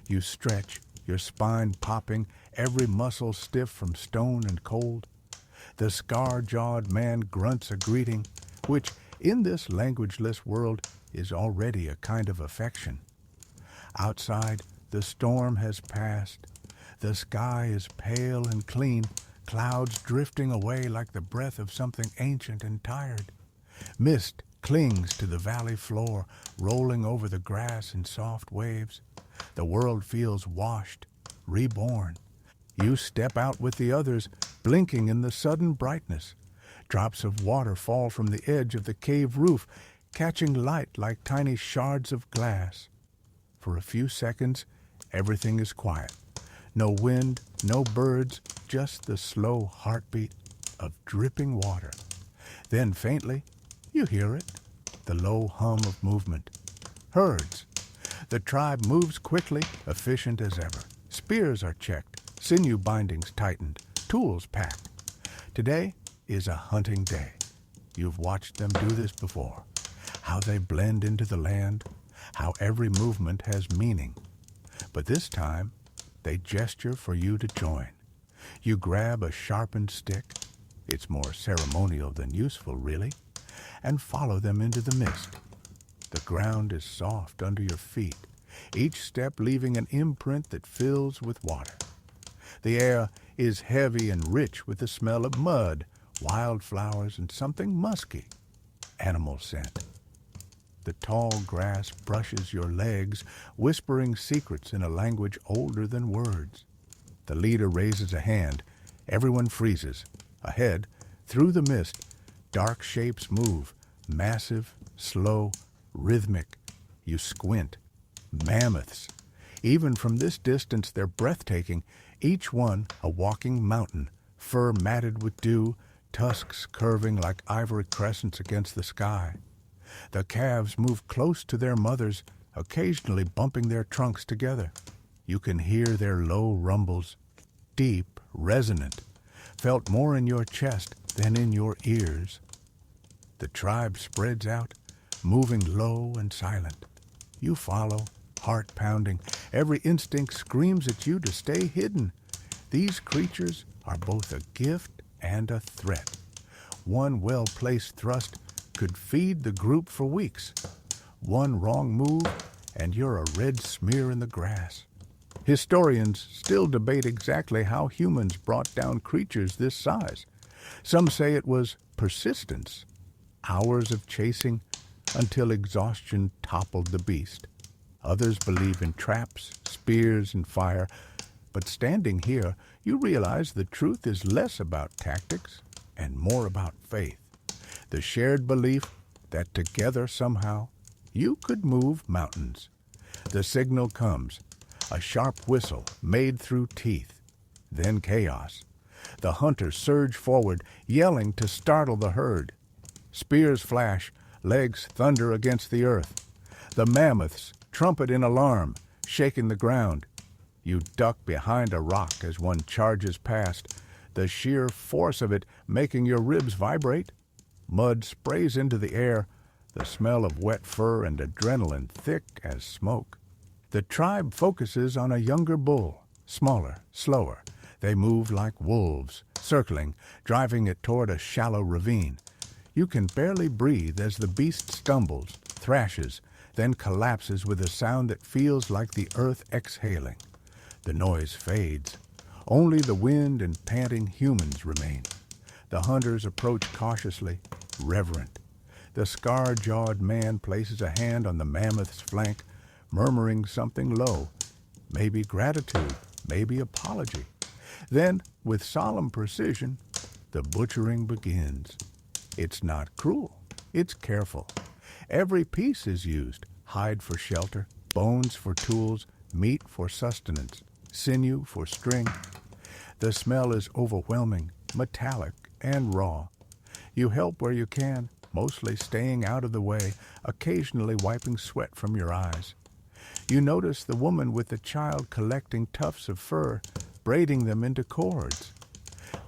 You stretch, your spine popping, every muscle stiff from stone and cold. The scar-jawed man grunts a greeting, which, in this languageless world, is already a kind of affection. Outside, the storm has passed. The sky is pale and clean, clouds drifting away like the breath of something ancient and tired. Mist clings to the valley floor, rolling over the grass in soft waves. The world feels washed, reborn. You step out with the others, blinking in the sudden brightness. Drops of water fall from the edge of the cave roof, catching light like tiny shards of glass. For a few seconds, everything is quiet. No wind, no birds, just the slow heartbeat of dripping water. Then faintly, you hear it, the low hum of movement. Herds. The tribe moves quickly, efficient as ever. Spears are checked, sinew bindings tightened, tools packed. Today is a hunting day. You've watched them do this before. How they blend into the land, how every movement has meaning. But this time, they gesture for you to join. You grab a sharpened stick, it's more ceremonial than useful, really, and follow them into the mist. The ground is soft under your feet, each step leaving an imprint that fills with water. The air is heavy and rich with the smell of mud, wildflowers, and something musky, animal scent. The tall grass brushes your legs, whispering secrets in a language older than words. The leader raises a hand. Everyone freezes. Ahead, through the mist, dark shapes move, massive, slow, rhythmic. You squint. Mammoths. Even from this distance, they're breathtaking, each one a walking mountain, fur matted with dew, tusks curving like ivory crescents against the sky. The calves move close to their mothers, occasionally bumping their trunks together. You can hear their low rumbles, deep, resonant, felt more in your chest than in your ears. The tribe spreads out, moving low and silent. You follow, heart pounding. Every instinct screams at you to stay hidden. These creatures are both a gift and a threat. One well-placed thrust could feed the group for weeks. One wrong move, and you're a red smear in the grass. Historians still debate exactly how humans brought down creatures this size. Some say it was persistence, hours of chasing until exhaustion toppled the beast. Others believe in traps, spears, and fire. But standing here, you realize the truth is less about tactics and more about faith. The shared belief that together somehow you could move mountains. The signal comes, a sharp whistle made through teeth. Then chaos. The hunters surge forward, yelling to startle the herd. Spears flash, legs thunder against the earth. The mammoths trumpet in alarm, shaking the ground. You duck behind a rock as one charges past. the sheer force of it making your ribs vibrate. Mud sprays into the air, the smell of wet fur and adrenaline thick as smoke. The tribe focuses on a younger bull, smaller, slower. They move like wolves, circling, driving it toward a shallow ravine. You can barely breathe as the beast stumbles, thrashes, then collapses with a sound that feels like the earth exhaling. The noise fades. Only the wind and panting humans remain. The hunters approach cautiously, reverent. The scar-jawed man places a hand on the mammoth's flank, murmuring something low, maybe gratitude, maybe apology. Then, with solemn precision, the butchering begins. It's not cruel, it's careful. Every piece is used, hide for shelter, bones for tools, meat for sustenance, sinew for string. The smell is overwhelming, metallic, and raw. You help where you can, mostly staying out of the way, occasionally wiping sweat from your eyes. You notice the woman with the child collecting tufts of fur, braiding them into cords.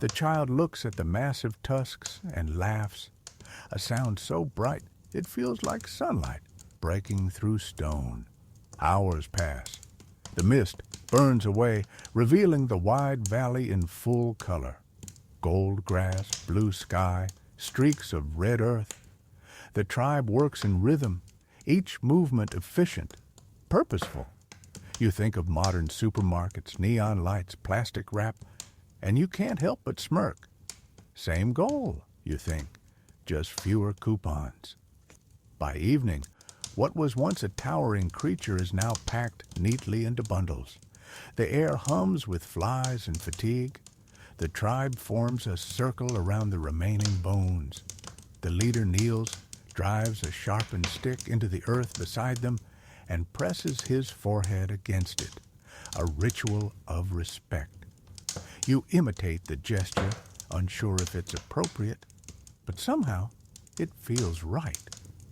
The child looks at the massive tusks and laughs, a sound so bright it feels like sunlight breaking through stone. Hours pass. The mist burns away, revealing the wide valley in full color. Gold grass, blue sky, streaks of red earth. The tribe works in rhythm, each movement efficient, purposeful. You think of modern supermarkets, neon lights, plastic wrap, and you can't help but smirk. Same goal, you think, just fewer coupons. By evening, what was once a towering creature is now packed neatly into bundles. The air hums with flies and fatigue. The tribe forms a circle around the remaining bones. The leader kneels, drives a sharpened stick into the earth beside them, and presses his forehead against it, a ritual of respect. You imitate the gesture, unsure if it's appropriate, but somehow it feels right.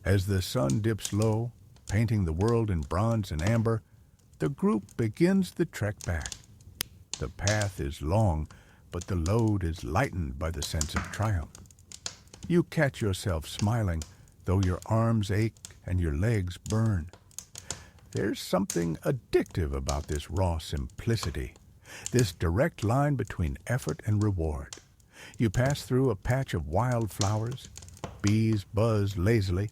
As the sun dips low, painting the world in bronze and amber, the group begins the trek back. The path is long, but the load is lightened by the sense of triumph. You catch yourself smiling, though your arms ache and your legs burn. There's something addictive about this raw simplicity, this direct line between effort and reward. You pass through a patch of wildflowers. Bees buzz lazily.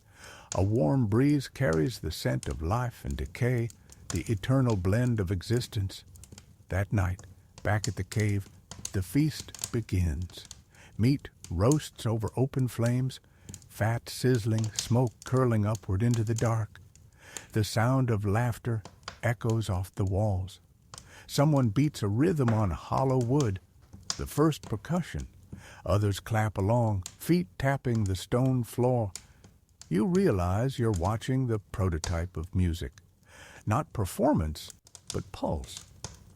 A warm breeze carries the scent of life and decay, the eternal blend of existence. That night, back at the cave, the feast begins. Meat roasts over open flames, fat sizzling, smoke curling upward into the dark. The sound of laughter echoes off the walls. Someone beats a rhythm on hollow wood, the first percussion. Others clap along, feet tapping the stone floor. You realize you're watching the prototype of music. Not performance, but pulse,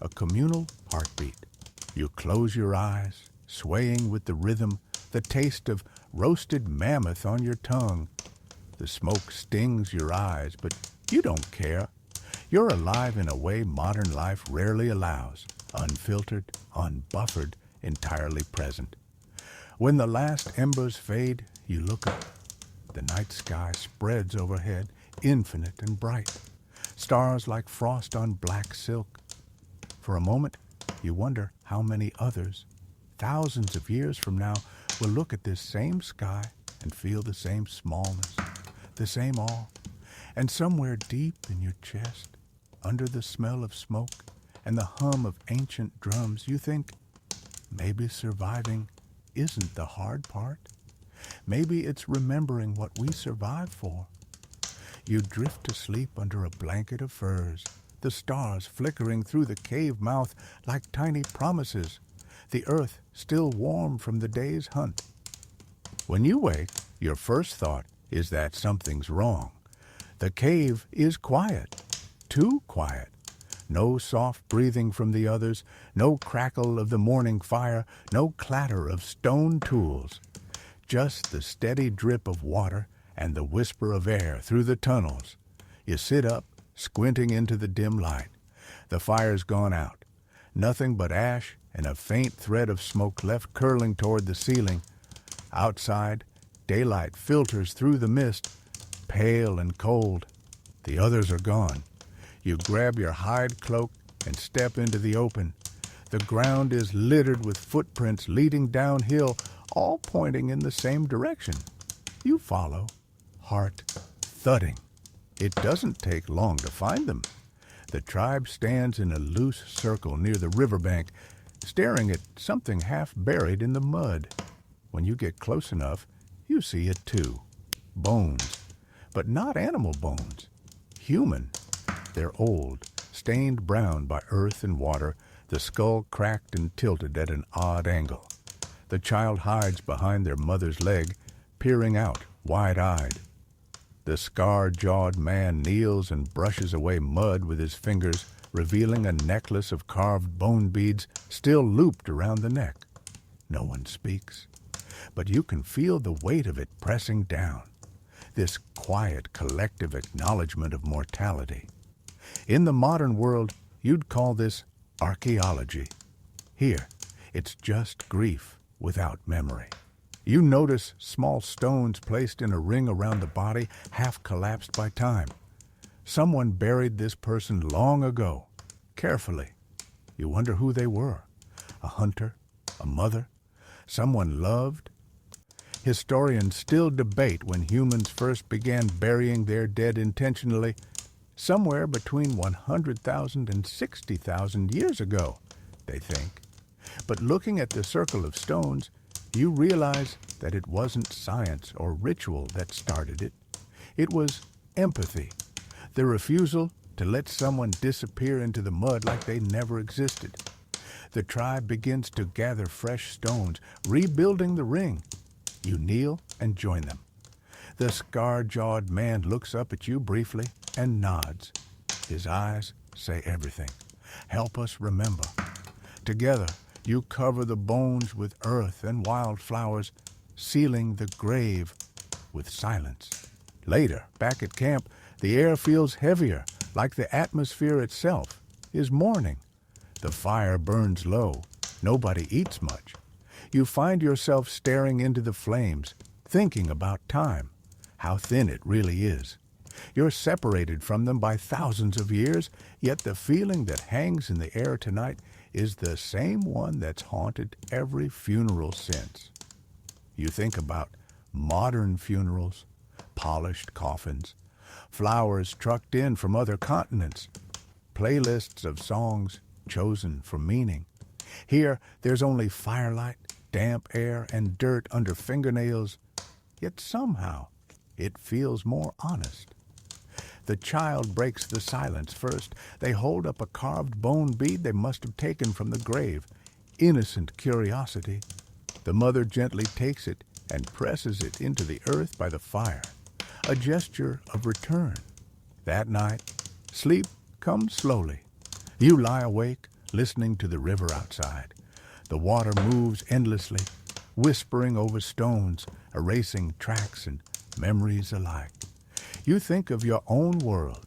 a communal heartbeat. You close your eyes, swaying with the rhythm, the taste of roasted mammoth on your tongue. The smoke stings your eyes, but you don't care. You're alive in a way modern life rarely allows, unfiltered, unbuffered, entirely present. When the last embers fade, you look up. The night sky spreads overhead, infinite and bright. Stars like frost on black silk. For a moment, you wonder how many others, thousands of years from now, will look at this same sky and feel the same smallness, the same awe. And somewhere deep in your chest, under the smell of smoke and the hum of ancient drums, you think, maybe surviving isn't the hard part. Maybe it's remembering what we survived for. You drift to sleep under a blanket of furs, the stars flickering through the cave mouth like tiny promises, the earth still warm from the day's hunt. When you wake, your first thought is that something's wrong. The cave is quiet, too quiet. No soft breathing from the others, no crackle of the morning fire, no clatter of stone tools. Just the steady drip of water and the whisper of air through the tunnels. You sit up, squinting into the dim light. The fire's gone out. Nothing but ash and a faint thread of smoke left curling toward the ceiling. Outside, daylight filters through the mist, pale and cold. The others are gone. You grab your hide cloak and step into the open. The ground is littered with footprints leading downhill, all pointing in the same direction. You follow, heart thudding. It doesn't take long to find them. The tribe stands in a loose circle near the riverbank, staring at something half buried in the mud. When you get close enough, you see it too. Bones, but not animal bones. Human. They're old, stained brown by earth and water, the skull cracked and tilted at an odd angle. The child hides behind their mother's leg, peering out, wide-eyed. The scar-jawed man kneels and brushes away mud with his fingers, revealing a necklace of carved bone beads still looped around the neck. No one speaks, but you can feel the weight of it pressing down. This quiet, collective acknowledgement of mortality. In the modern world, you'd call this archaeology. Here, it's just grief without memory. You notice small stones placed in a ring around the body, half collapsed by time. Someone buried this person long ago, carefully. You wonder who they were. A hunter? A mother? Someone loved? Historians still debate when humans first began burying their dead intentionally, somewhere between 100,000 and 60,000 years ago, they think. But looking at the circle of stones, you realize that it wasn't science or ritual that started it. It was empathy, the refusal to let someone disappear into the mud like they never existed. The tribe begins to gather fresh stones, rebuilding the ring. You kneel and join them. The scar-jawed man looks up at you briefly and nods. His eyes say everything. Help us remember. Together, you cover the bones with earth and wildflowers, sealing the grave with silence. Later, back at camp, the air feels heavier, like the atmosphere itself is mourning. The fire burns low. Nobody eats much. You find yourself staring into the flames, thinking about time, how thin it really is. You're separated from them by thousands of years, yet the feeling that hangs in the air tonight is the same one that's haunted every funeral since. You think about modern funerals, polished coffins, flowers trucked in from other continents, playlists of songs chosen for meaning. Here, there's only firelight, damp air, and dirt under fingernails, yet somehow it feels more honest. The child breaks the silence first. They hold up a carved bone bead they must have taken from the grave. Innocent curiosity. The mother gently takes it and presses it into the earth by the fire. A gesture of return. That night, sleep comes slowly. You lie awake, listening to the river outside. The water moves endlessly, whispering over stones, erasing tracks and memories alike. You think of your own world,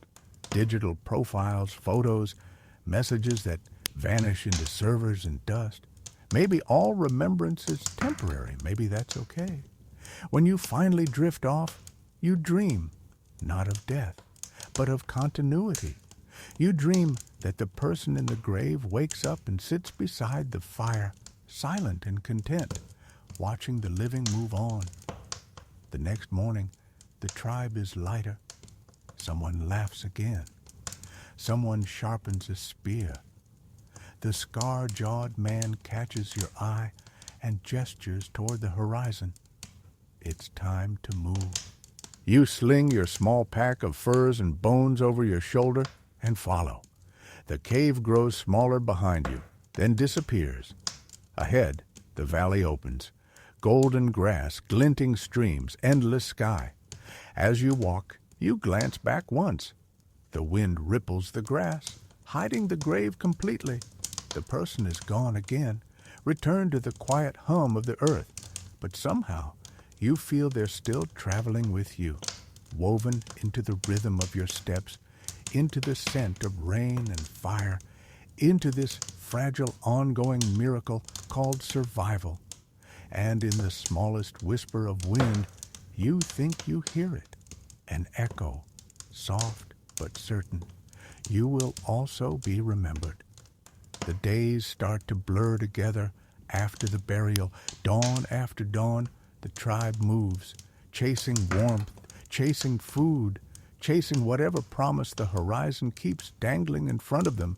digital profiles, photos, messages that vanish into servers and dust. Maybe all remembrance is temporary. Maybe that's okay. When you finally drift off, you dream, not of death, but of continuity. You dream that the person in the grave wakes up and sits beside the fire, silent and content, watching the living move on. The next morning, the tribe is lighter. Someone laughs again. Someone sharpens a spear. The scar-jawed man catches your eye and gestures toward the horizon. It's time to move. You sling your small pack of furs and bones over your shoulder and follow. The cave grows smaller behind you, then disappears. Ahead, the valley opens. Golden grass, glinting streams, endless sky. As you walk, you glance back once. The wind ripples the grass, hiding the grave completely. The person is gone again, returned to the quiet hum of the earth. But somehow, you feel they're still traveling with you, woven into the rhythm of your steps, into the scent of rain and fire, into this fragile, ongoing miracle called survival. And in the smallest whisper of wind, you think you hear it, an echo, soft but certain. You will also be remembered. The days start to blur together after the burial. Dawn after dawn, the tribe moves, chasing warmth, chasing food, chasing whatever promise the horizon keeps dangling in front of them.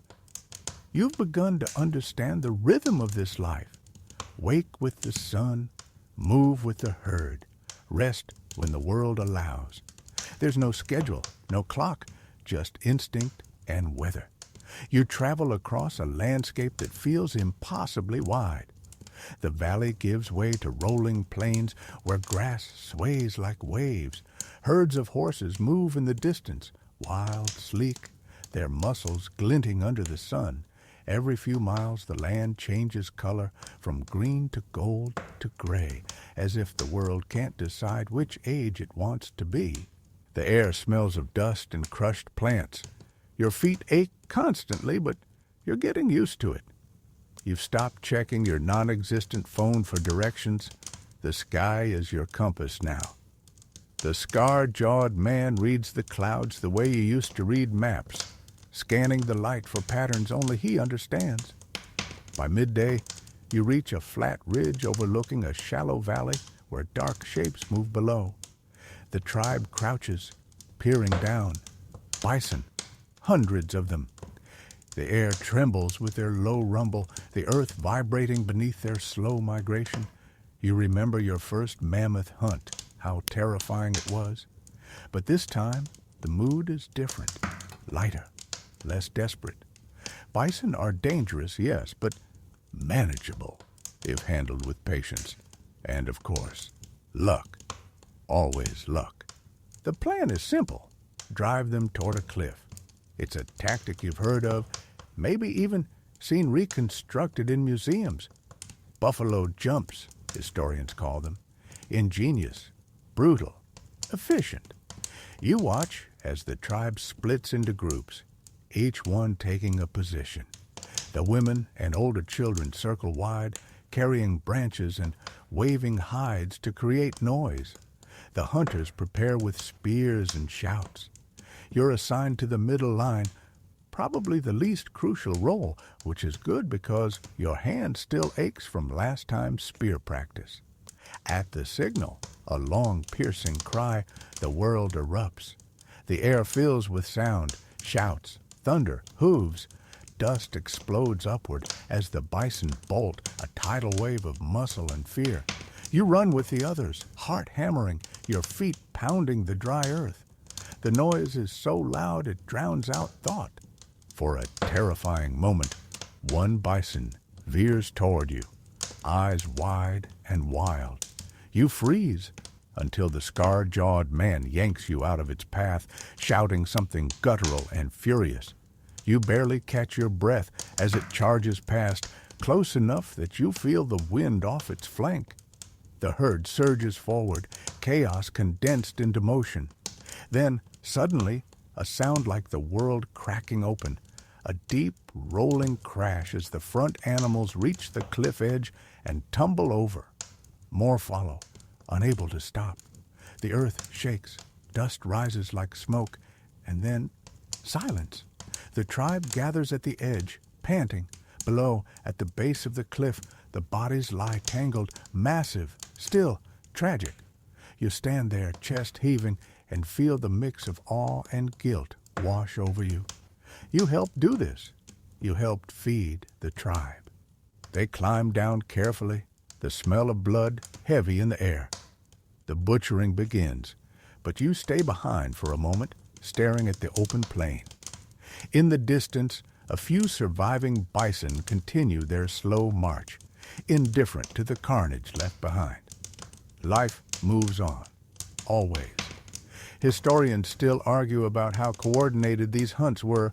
You've begun to understand the rhythm of this life. Wake with the sun, move with the herd, rest when the world allows. There's no schedule, no clock, just instinct and weather. You travel across a landscape that feels impossibly wide. The valley gives way to rolling plains where grass sways like waves. Herds of horses move in the distance, wild, sleek, their muscles glinting under the sun. Every few miles the land changes color from green to gold to gray, as if the world can't decide which age it wants to be. The air smells of dust and crushed plants. Your feet ache constantly, but you're getting used to it. You've stopped checking your non-existent phone for directions. The sky is your compass now. The scar-jawed man reads the clouds the way you used to read maps, scanning the light for patterns only he understands. By midday, you reach a flat ridge overlooking a shallow valley where dark shapes move below. The tribe crouches, peering down. Bison, hundreds of them. The air trembles with their low rumble, the earth vibrating beneath their slow migration. You remember your first mammoth hunt, how terrifying it was. But this time, the mood is different, lighter, less desperate. Bison are dangerous, yes, but manageable if handled with patience. And of course, luck. Always luck. The plan is simple. Drive them toward a cliff. It's a tactic you've heard of, maybe even seen reconstructed in museums. Buffalo jumps, historians call them. Ingenious, brutal, efficient. You watch as the tribe splits into groups, each one taking a position. The women and older children circle wide, carrying branches and waving hides to create noise. The hunters prepare with spears and shouts. You're assigned to the middle line, probably the least crucial role, which is good because your hand still aches from last time's spear practice. At the signal, a long, piercing cry, the world erupts. The air fills with sound, shouts, thunder, hooves. Dust explodes upward as the bison bolt, a tidal wave of muscle and fear. You run with the others, heart hammering, your feet pounding the dry earth. The noise is so loud it drowns out thought. For a terrifying moment, one bison veers toward you, eyes wide and wild. You freeze until the scar-jawed man yanks you out of its path, shouting something guttural and furious. You barely catch your breath as it charges past, close enough that you feel the wind off its flank. The herd surges forward, chaos condensed into motion. Then, suddenly, a sound like the world cracking open. A deep, rolling crash as the front animals reach the cliff edge and tumble over. More follow, unable to stop. The earth shakes, dust rises like smoke, and then silence. The tribe gathers at the edge, panting. Below, at the base of the cliff, the bodies lie tangled, massive, still, tragic. You stand there, chest heaving, and feel the mix of awe and guilt wash over you. You helped do this. You helped feed the tribe. They climb down carefully, the smell of blood heavy in the air. The butchering begins, but you stay behind for a moment, staring at the open plain. In the distance, a few surviving bison continue their slow march, indifferent to the carnage left behind. Life moves on, always. Historians still argue about how coordinated these hunts were.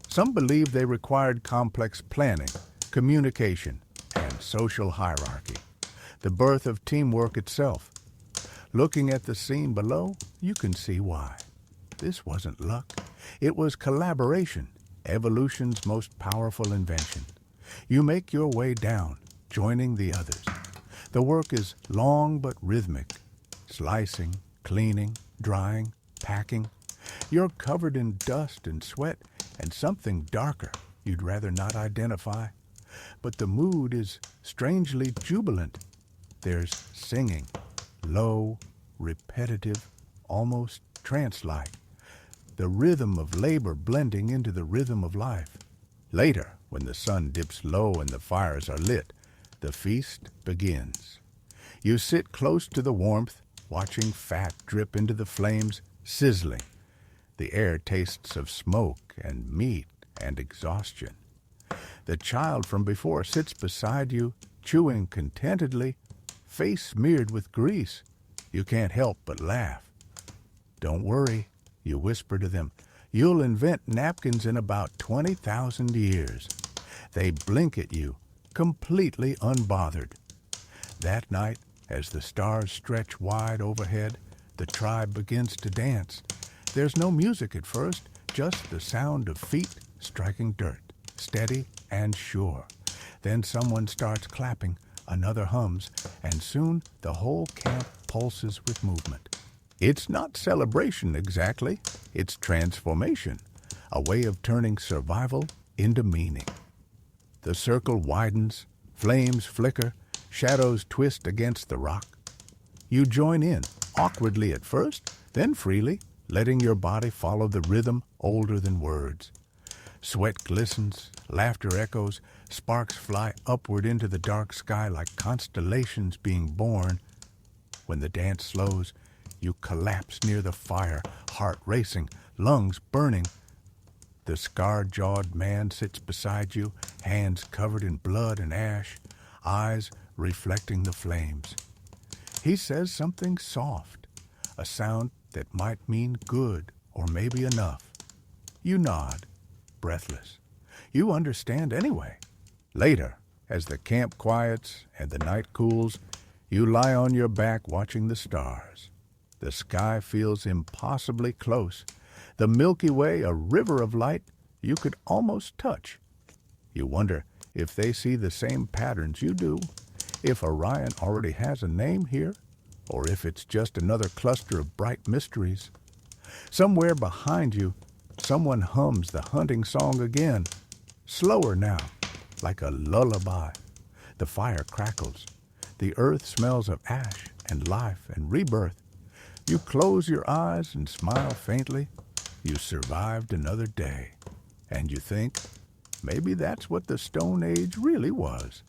Some believe they required complex planning, communication, and social hierarchy, the birth of teamwork itself. Looking at the scene below, you can see why. This wasn't luck. It was collaboration, evolution's most powerful invention. You make your way down, joining the others. The work is long but rhythmic. Slicing, cleaning, drying, packing. You're covered in dust and sweat and something darker you'd rather not identify. But the mood is strangely jubilant. There's singing, low, repetitive, almost trance-like. The rhythm of labor blending into the rhythm of life. Later, when the sun dips low and the fires are lit, the feast begins. You sit close to the warmth, watching fat drip into the flames, sizzling. The air tastes of smoke and meat and exhaustion. The child from before sits beside you, chewing contentedly, face smeared with grease. You can't help but laugh. Don't worry, you whisper to them. You'll invent napkins in about 20,000 years. They blink at you, completely unbothered. That night, as the stars stretch wide overhead, the tribe begins to dance. There's no music at first, just the sound of feet striking dirt, steady and sure. Then someone starts clapping, another hums, and soon the whole camp pulses with movement. It's not celebration exactly, it's transformation, a way of turning survival into meaning. The circle widens, flames flicker, shadows twist against the rock. You join in, awkwardly at first, then freely, letting your body follow the rhythm older than words. Sweat glistens, laughter echoes, sparks fly upward into the dark sky like constellations being born. When the dance slows, you collapse near the fire, heart racing, lungs burning. The scar-jawed man sits beside you, hands covered in blood and ash, eyes reflecting the flames. He says something soft, a sound that might mean good or maybe enough. You nod, breathless. You understand anyway. Later, as the camp quiets and the night cools, you lie on your back watching the stars. The sky feels impossibly close. The Milky Way, a river of light you could almost touch. You wonder if they see the same patterns you do, if Orion already has a name here, or if it's just another cluster of bright mysteries. Somewhere behind you, someone hums the hunting song again, slower now, like a lullaby. The fire crackles. The earth smells of ash and life and rebirth. You close your eyes and smile faintly. You survived another day. And you think, maybe that's what the Stone Age really was.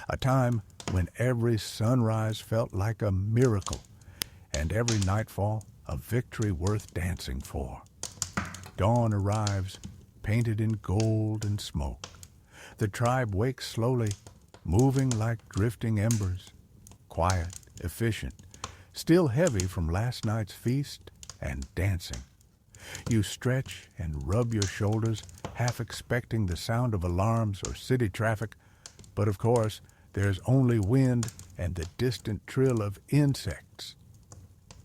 A time when every sunrise felt like a miracle, and every nightfall a victory worth dancing for. Dawn arrives, painted in gold and smoke. The tribe wakes slowly, moving like drifting embers. Quiet, efficient, still heavy from last night's feast and dancing. You stretch and rub your shoulders, half expecting the sound of alarms or city traffic, but of course, there's only wind and the distant trill of insects.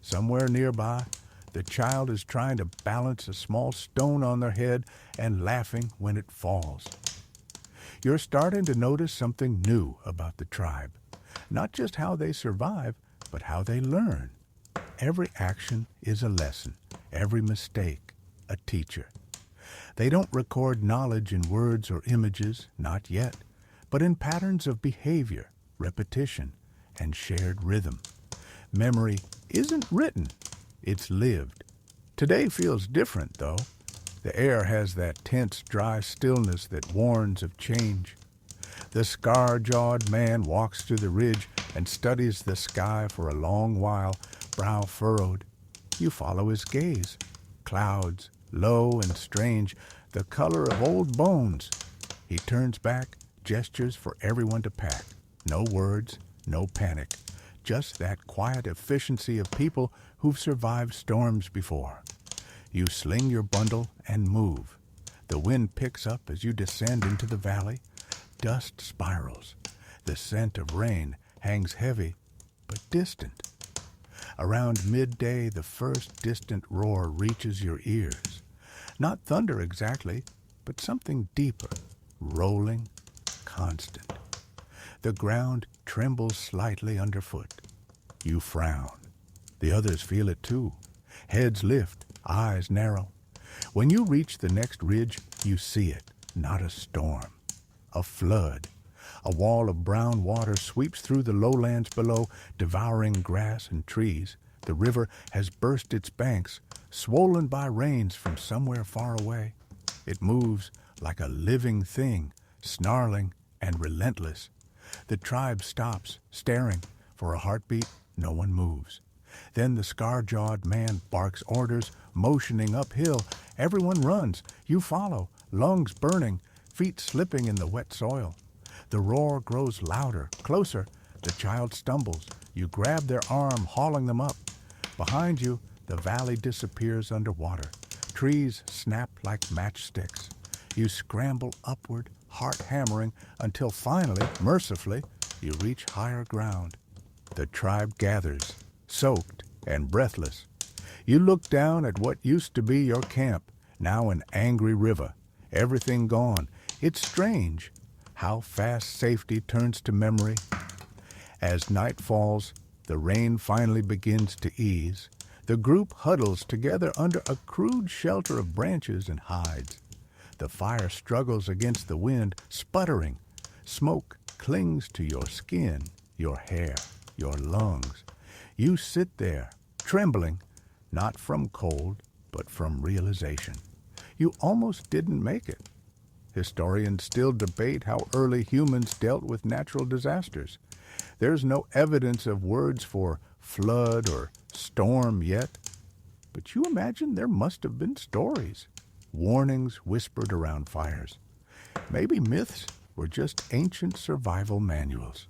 Somewhere nearby, the child is trying to balance a small stone on their head and laughing when it falls. You're starting to notice something new about the tribe. Not just how they survive, but how they learn. Every action is a lesson, every mistake a teacher. They don't record knowledge in words or images, not yet, but in patterns of behavior, repetition, and shared rhythm. Memory isn't written, it's lived. Today feels different, though. The air has that tense, dry stillness that warns of change. The scar-jawed man walks to the ridge and studies the sky for a long while, brow furrowed. You follow his gaze. Clouds, low and strange, the color of old bones. He turns back, gestures for everyone to pack. No words, no panic. Just that quiet efficiency of people who've survived storms before. You sling your bundle and move. The wind picks up as you descend into the valley. Dust spirals. The scent of rain hangs heavy, but distant. Around midday, the first distant roar reaches your ears. Not thunder exactly, but something deeper, rolling, constant. The ground trembles slightly underfoot. You frown. The others feel it too. Heads lift, eyes narrow. When you reach the next ridge, you see it, not a storm, a flood. A wall of brown water sweeps through the lowlands below, devouring grass and trees. The river has burst its banks, swollen by rains from somewhere far away. It moves like a living thing, snarling and relentless. The tribe stops, staring. For a heartbeat, no one moves. Then the scar-jawed man barks orders, motioning uphill. Everyone runs. You follow, lungs burning, feet slipping in the wet soil. The roar grows louder, closer. The child stumbles. You grab their arm, hauling them up. Behind you, the valley disappears underwater. Trees snap like matchsticks. You scramble upward, heart hammering, until finally, mercifully, you reach higher ground. The tribe gathers, soaked and breathless. You look down at what used to be your camp, now an angry river. Everything gone. It's strange how fast safety turns to memory. As night falls, the rain finally begins to ease. The group huddles together under a crude shelter of branches and hides. The fire struggles against the wind, sputtering. Smoke clings to your skin, your hair, your lungs. You sit there, trembling, not from cold, but from realization. You almost didn't make it. Historians still debate how early humans dealt with natural disasters. There's no evidence of words for flood or storm yet. But you imagine there must have been stories, warnings whispered around fires. Maybe myths were just ancient survival manuals.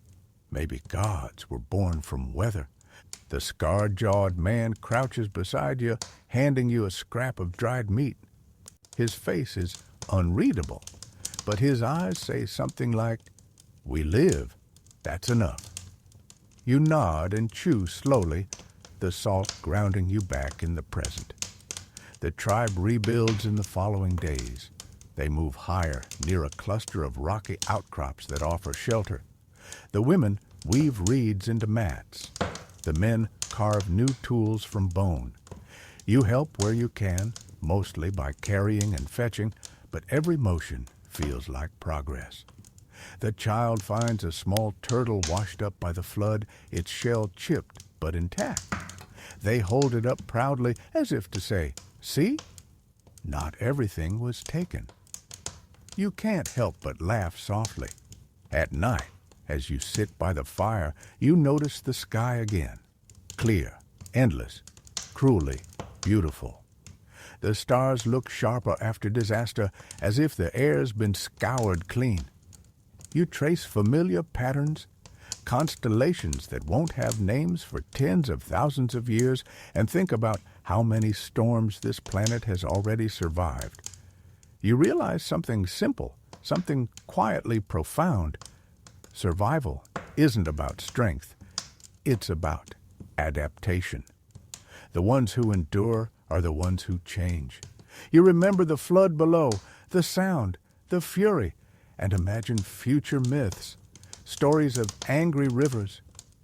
Maybe gods were born from weather. The scar-jawed man crouches beside you, handing you a scrap of dried meat. His face is unreadable, but his eyes say something like, "We live. That's enough." You nod and chew slowly, the salt grounding you back in the present. The tribe rebuilds in the following days. They move higher, near a cluster of rocky outcrops that offer shelter. The women weave reeds into mats. The men carve new tools from bone. You help where you can, mostly by carrying and fetching, but every motion feels like progress. The child finds a small turtle washed up by the flood, its shell chipped but intact. They hold it up proudly as if to say, "See? Not everything was taken." You can't help but laugh softly. At night, as you sit by the fire, you notice the sky again. Clear, endless, cruelly beautiful. The stars look sharper after disaster, as if the air's been scoured clean. You trace familiar patterns, constellations that won't have names for tens of thousands of years, and think about how many storms this planet has already survived. You realize something simple, something quietly profound. Survival isn't about strength. It's about adaptation. The ones who endure are the ones who change. You remember the flood below, the sound, the fury, and imagine future myths, stories of angry rivers,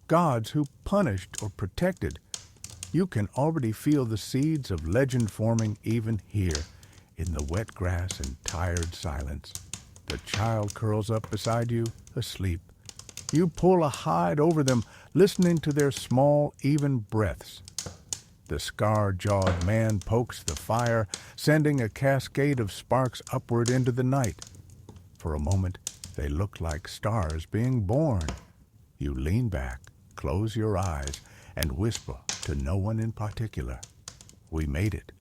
gods who punished or protected. You can already feel the seeds of legend forming even here, in the wet grass and tired silence. The child curls up beside you, asleep. You pull a hide over them, listening to their small, even breaths. The scar-jawed man pokes the fire, sending a cascade of sparks upward into the night. For a moment, they look like stars being born. You lean back, close your eyes, and whisper to no one in particular, "We made it."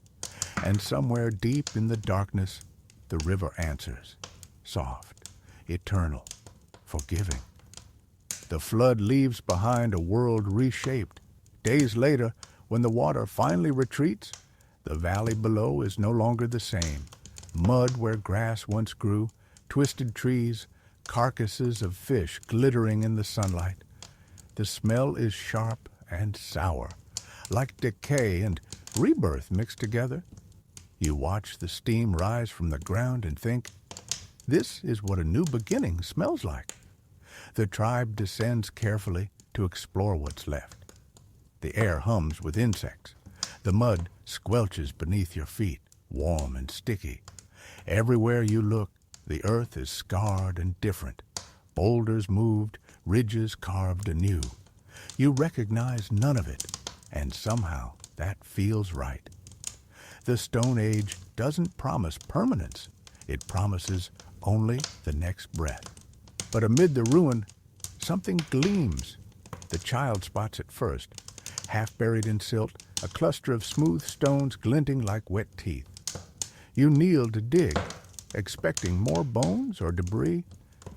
And somewhere deep in the darkness, the river answers, soft, eternal, forgiving. The flood leaves behind a world reshaped. Days later, when the water finally retreats, the valley below is no longer the same. Mud where grass once grew, twisted trees, carcasses of fish glittering in the sunlight. The smell is sharp and sour, like decay and rebirth mixed together. You watch the steam rise from the ground and think, this is what a new beginning smells like. The tribe descends carefully to explore what's left. The air hums with insects. The mud squelches beneath your feet, warm and sticky. Everywhere you look, the earth is scarred and different. Boulders moved, ridges carved anew. You recognize none of it, and somehow that feels right. The Stone Age doesn't promise permanence. It promises only the next breath. But amid the ruin, something gleams. The child spots it first. Half buried in silt, a cluster of smooth stones glinting like wet teeth. You kneel to dig, expecting more bones or debris,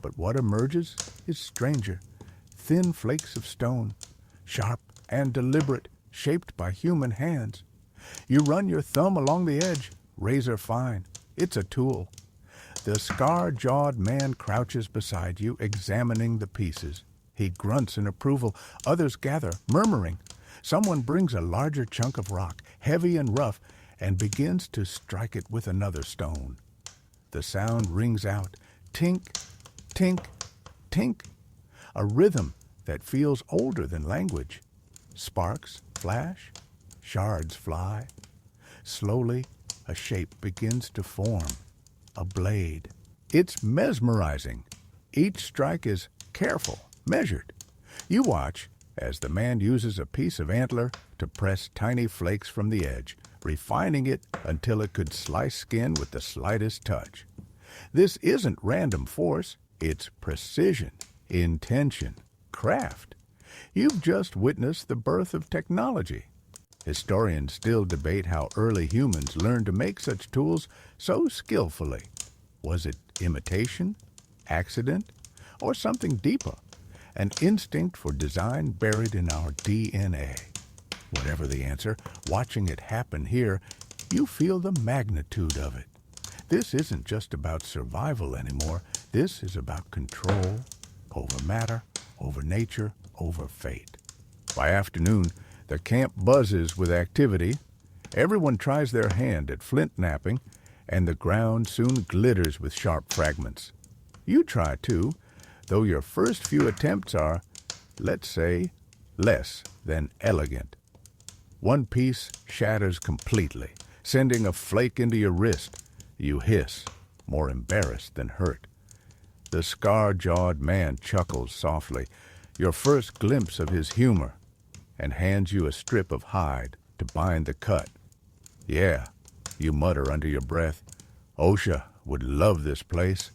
but what emerges is stranger. Thin flakes of stone, sharp and deliberate, shaped by human hands. You run your thumb along the edge, razor fine. It's a tool. The scar-jawed man crouches beside you, examining the pieces. He grunts in approval. Others gather, murmuring. Someone brings a larger chunk of rock, heavy and rough, and begins to strike it with another stone. The sound rings out, tink, tink, tink, a rhythm that feels older than language. Sparks flash, shards fly. Slowly, a shape begins to form. A blade. It's mesmerizing. Each strike is careful, measured. You watch as the man uses a piece of antler to press tiny flakes from the edge, refining it until it could slice skin with the slightest touch. This isn't random force, it's precision, intention, craft. You've just witnessed the birth of technology. Historians still debate how early humans learned to make such tools so skillfully. Was it imitation, accident, or something deeper? An instinct for design buried in our DNA. Whatever the answer, watching it happen here, you feel the magnitude of it. This isn't just about survival anymore. This is about control over matter, over nature, over fate. By afternoon, the camp buzzes with activity. Everyone tries their hand at flint knapping, and the ground soon glitters with sharp fragments. You try too, though your first few attempts are, let's say, less than elegant. One piece shatters completely, sending a flake into your wrist. You hiss, more embarrassed than hurt. The scar-jawed man chuckles softly, your first glimpse of his humor, and hands you a strip of hide to bind the cut. Yeah, you mutter under your breath, OSHA would love this place.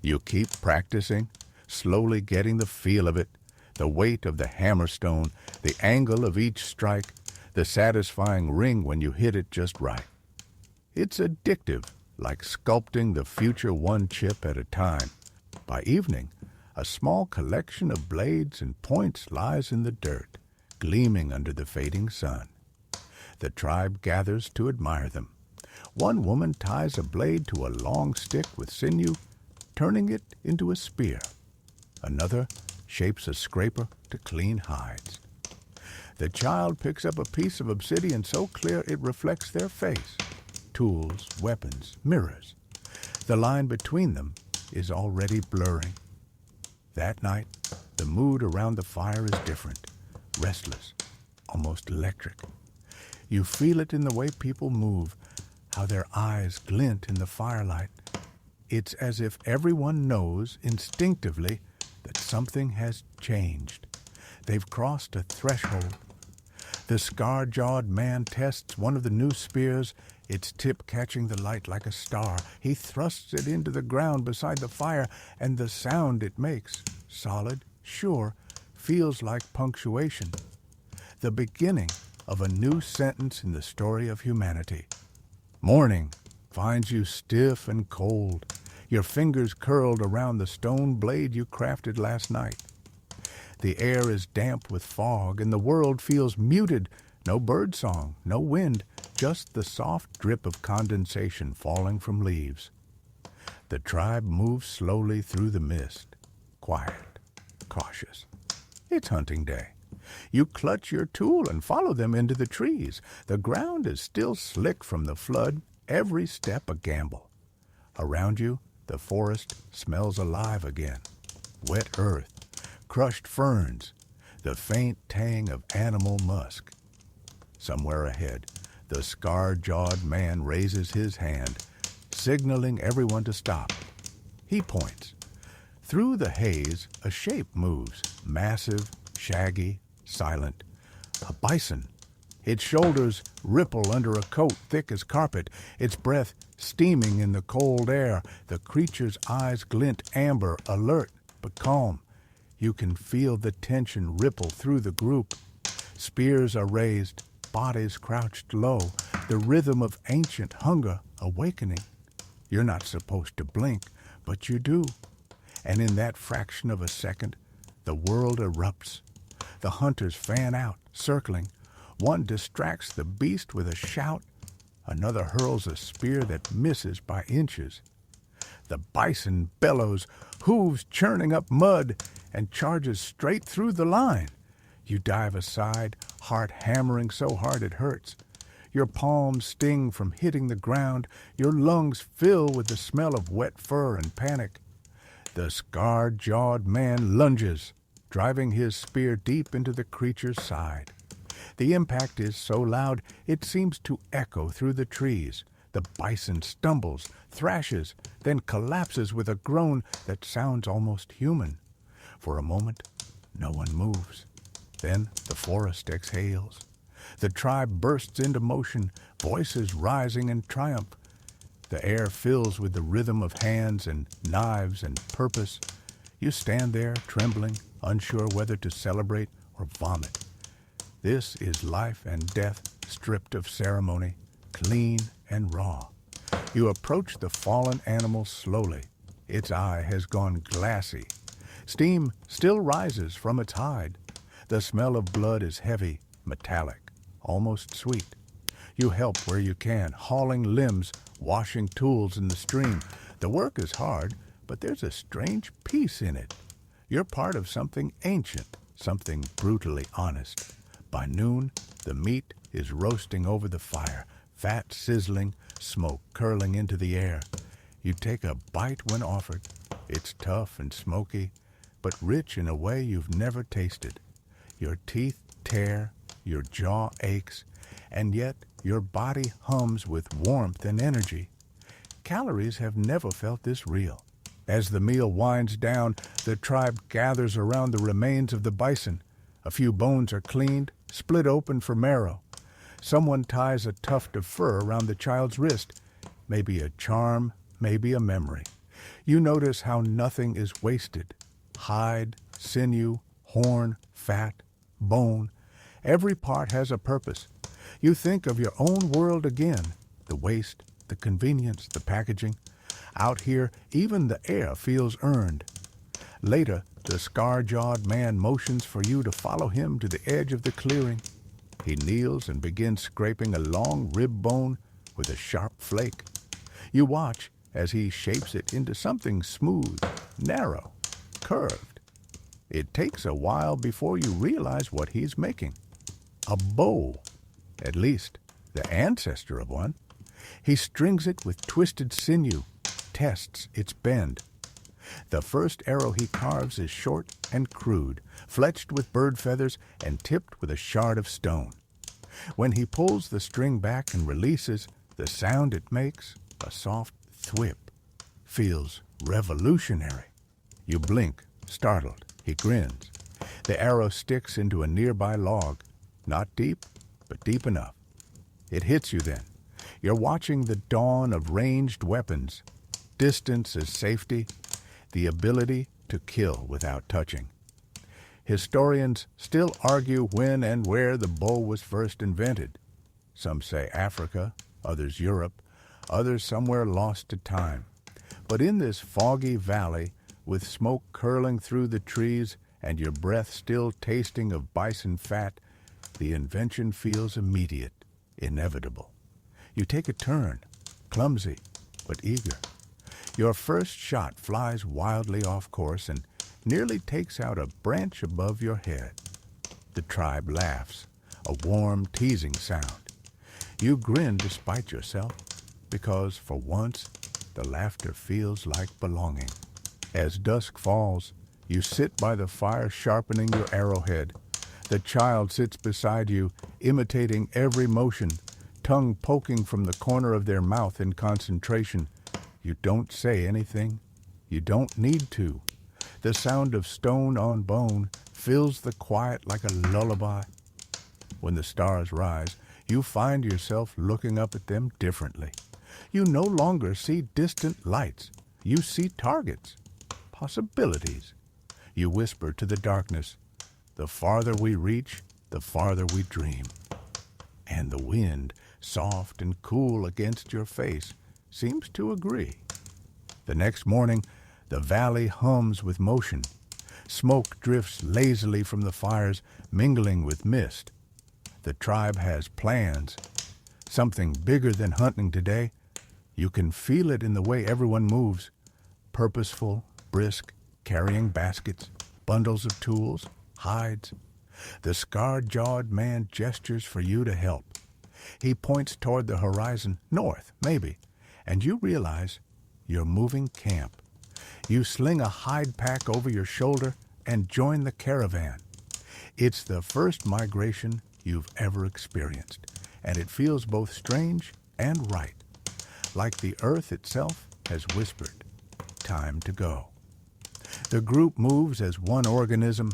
You keep practicing, slowly getting the feel of it, the weight of the hammerstone, the angle of each strike, the satisfying ring when you hit it just right. It's addictive, like sculpting the future one chip at a time. By evening, a small collection of blades and points lies in the dirt, gleaming under the fading sun. The tribe gathers to admire them. One woman ties a blade to a long stick with sinew, turning it into a spear. Another shapes a scraper to clean hides. The child picks up a piece of obsidian so clear it reflects their face. Tools, weapons, mirrors. The line between them is already blurring. That night, the mood around the fire is different, restless, almost electric. You feel it in the way people move, how their eyes glint in the firelight. It's as if everyone knows instinctively that something has changed. They've crossed a threshold. The scar-jawed man tests one of the new spears, its tip catching the light like a star. He thrusts it into the ground beside the fire, and the sound it makes, solid, sure, feels like punctuation. The beginning of a new sentence in the story of humanity. Morning finds you stiff and cold, your fingers curled around the stone blade you crafted last night. The air is damp with fog, and the world feels muted. No birdsong, no wind, just the soft drip of condensation falling from leaves. The tribe moves slowly through the mist, quiet, cautious. It's hunting day. You clutch your tool and follow them into the trees. The ground is still slick from the flood, every step a gamble. Around you, the forest smells alive again. Wet earth, crushed ferns, the faint tang of animal musk. Somewhere ahead, the scar-jawed man raises his hand, signaling everyone to stop. He points. Through the haze, a shape moves, massive, shaggy, silent. A bison. Its shoulders ripple under a coat thick as carpet, its breath steaming in the cold air. The creature's eyes glint amber, alert but calm. You can feel the tension ripple through the group. Spears are raised, bodies crouched low, the rhythm of ancient hunger awakening. You're not supposed to blink, but you do. And in that fraction of a second, the world erupts. The hunters fan out, circling. One distracts the beast with a shout. Another hurls a spear that misses by inches. The bison bellows, hooves churning up mud, and charges straight through the line. You dive aside, heart hammering so hard it hurts. Your palms sting from hitting the ground. Your lungs fill with the smell of wet fur and panic. The scar-jawed man lunges, driving his spear deep into the creature's side. The impact is so loud it seems to echo through the trees. The bison stumbles, thrashes, then collapses with a groan that sounds almost human. For a moment, no one moves. Then the forest exhales. The tribe bursts into motion, voices rising in triumph. The air fills with the rhythm of hands and knives and purpose. You stand there, trembling, unsure whether to celebrate or vomit. This is life and death stripped of ceremony, clean and raw. You approach the fallen animal slowly. Its eye has gone glassy. Steam still rises from its hide. The smell of blood is heavy, metallic, almost sweet. You help where you can, hauling limbs, washing tools in the stream. The work is hard, but there's a strange peace in it. You're part of something ancient, something brutally honest. By noon, the meat is roasting over the fire, fat sizzling, smoke curling into the air. You take a bite when offered. It's tough and smoky, but rich in a way you've never tasted. Your teeth tear, your jaw aches, and yet your body hums with warmth and energy. Calories have never felt this real. As the meal winds down, the tribe gathers around the remains of the bison. A few bones are cleaned, split open for marrow. Someone ties a tuft of fur around the child's wrist. Maybe a charm, maybe a memory. You notice how nothing is wasted. Hide, sinew, horn, fat, bone. Every part has a purpose. You think of your own world again. The waste, the convenience, the packaging. Out here, even the air feels earned. Later, the scar-jawed man motions for you to follow him to the edge of the clearing. He kneels and begins scraping a long rib bone with a sharp flake. You watch as he shapes it into something smooth, narrow, curved. It takes a while before you realize what he's making. A bow, at least the ancestor of one. He strings it with twisted sinew, tests its bend. The first arrow he carves is short and crude, fletched with bird feathers and tipped with a shard of stone. When he pulls the string back and releases, the sound it makes, a soft thwip, feels revolutionary. You blink, startled. He grins. The arrow sticks into a nearby log. Not deep, but deep enough. It hits you then. You're watching the dawn of ranged weapons. Distance is safety, the ability to kill without touching. Historians still argue when and where the bow was first invented. Some say Africa, others Europe, others somewhere lost to time. But in this foggy valley, with smoke curling through the trees and your breath still tasting of bison fat, the invention feels immediate, inevitable. You take a turn, clumsy but eager. Your first shot flies wildly off course and nearly takes out a branch above your head. The tribe laughs, a warm, teasing sound. You grin despite yourself, because for once, the laughter feels like belonging. As dusk falls, you sit by the fire sharpening your arrowhead. The child sits beside you, imitating every motion, tongue poking from the corner of their mouth in concentration. You don't say anything. You don't need to. The sound of stone on bone fills the quiet like a lullaby. When the stars rise, you find yourself looking up at them differently. You no longer see distant lights. You see targets, possibilities. You whisper to the darkness, the farther we reach, the farther we dream. And the wind, soft and cool against your face, seems to agree. The next morning, the valley hums with motion. Smoke drifts lazily from the fires, mingling with mist. The tribe has plans, something bigger than hunting today. You can feel it in the way everyone moves, purposeful, brisk, carrying baskets, bundles of tools, hides. The scar-jawed man gestures for you to help. He points toward the horizon, north, maybe, and you realize you're moving camp. You sling a hide pack over your shoulder and join the caravan. It's the first migration you've ever experienced, and it feels both strange and right, like the earth itself has whispered, time to go. The group moves as one organism.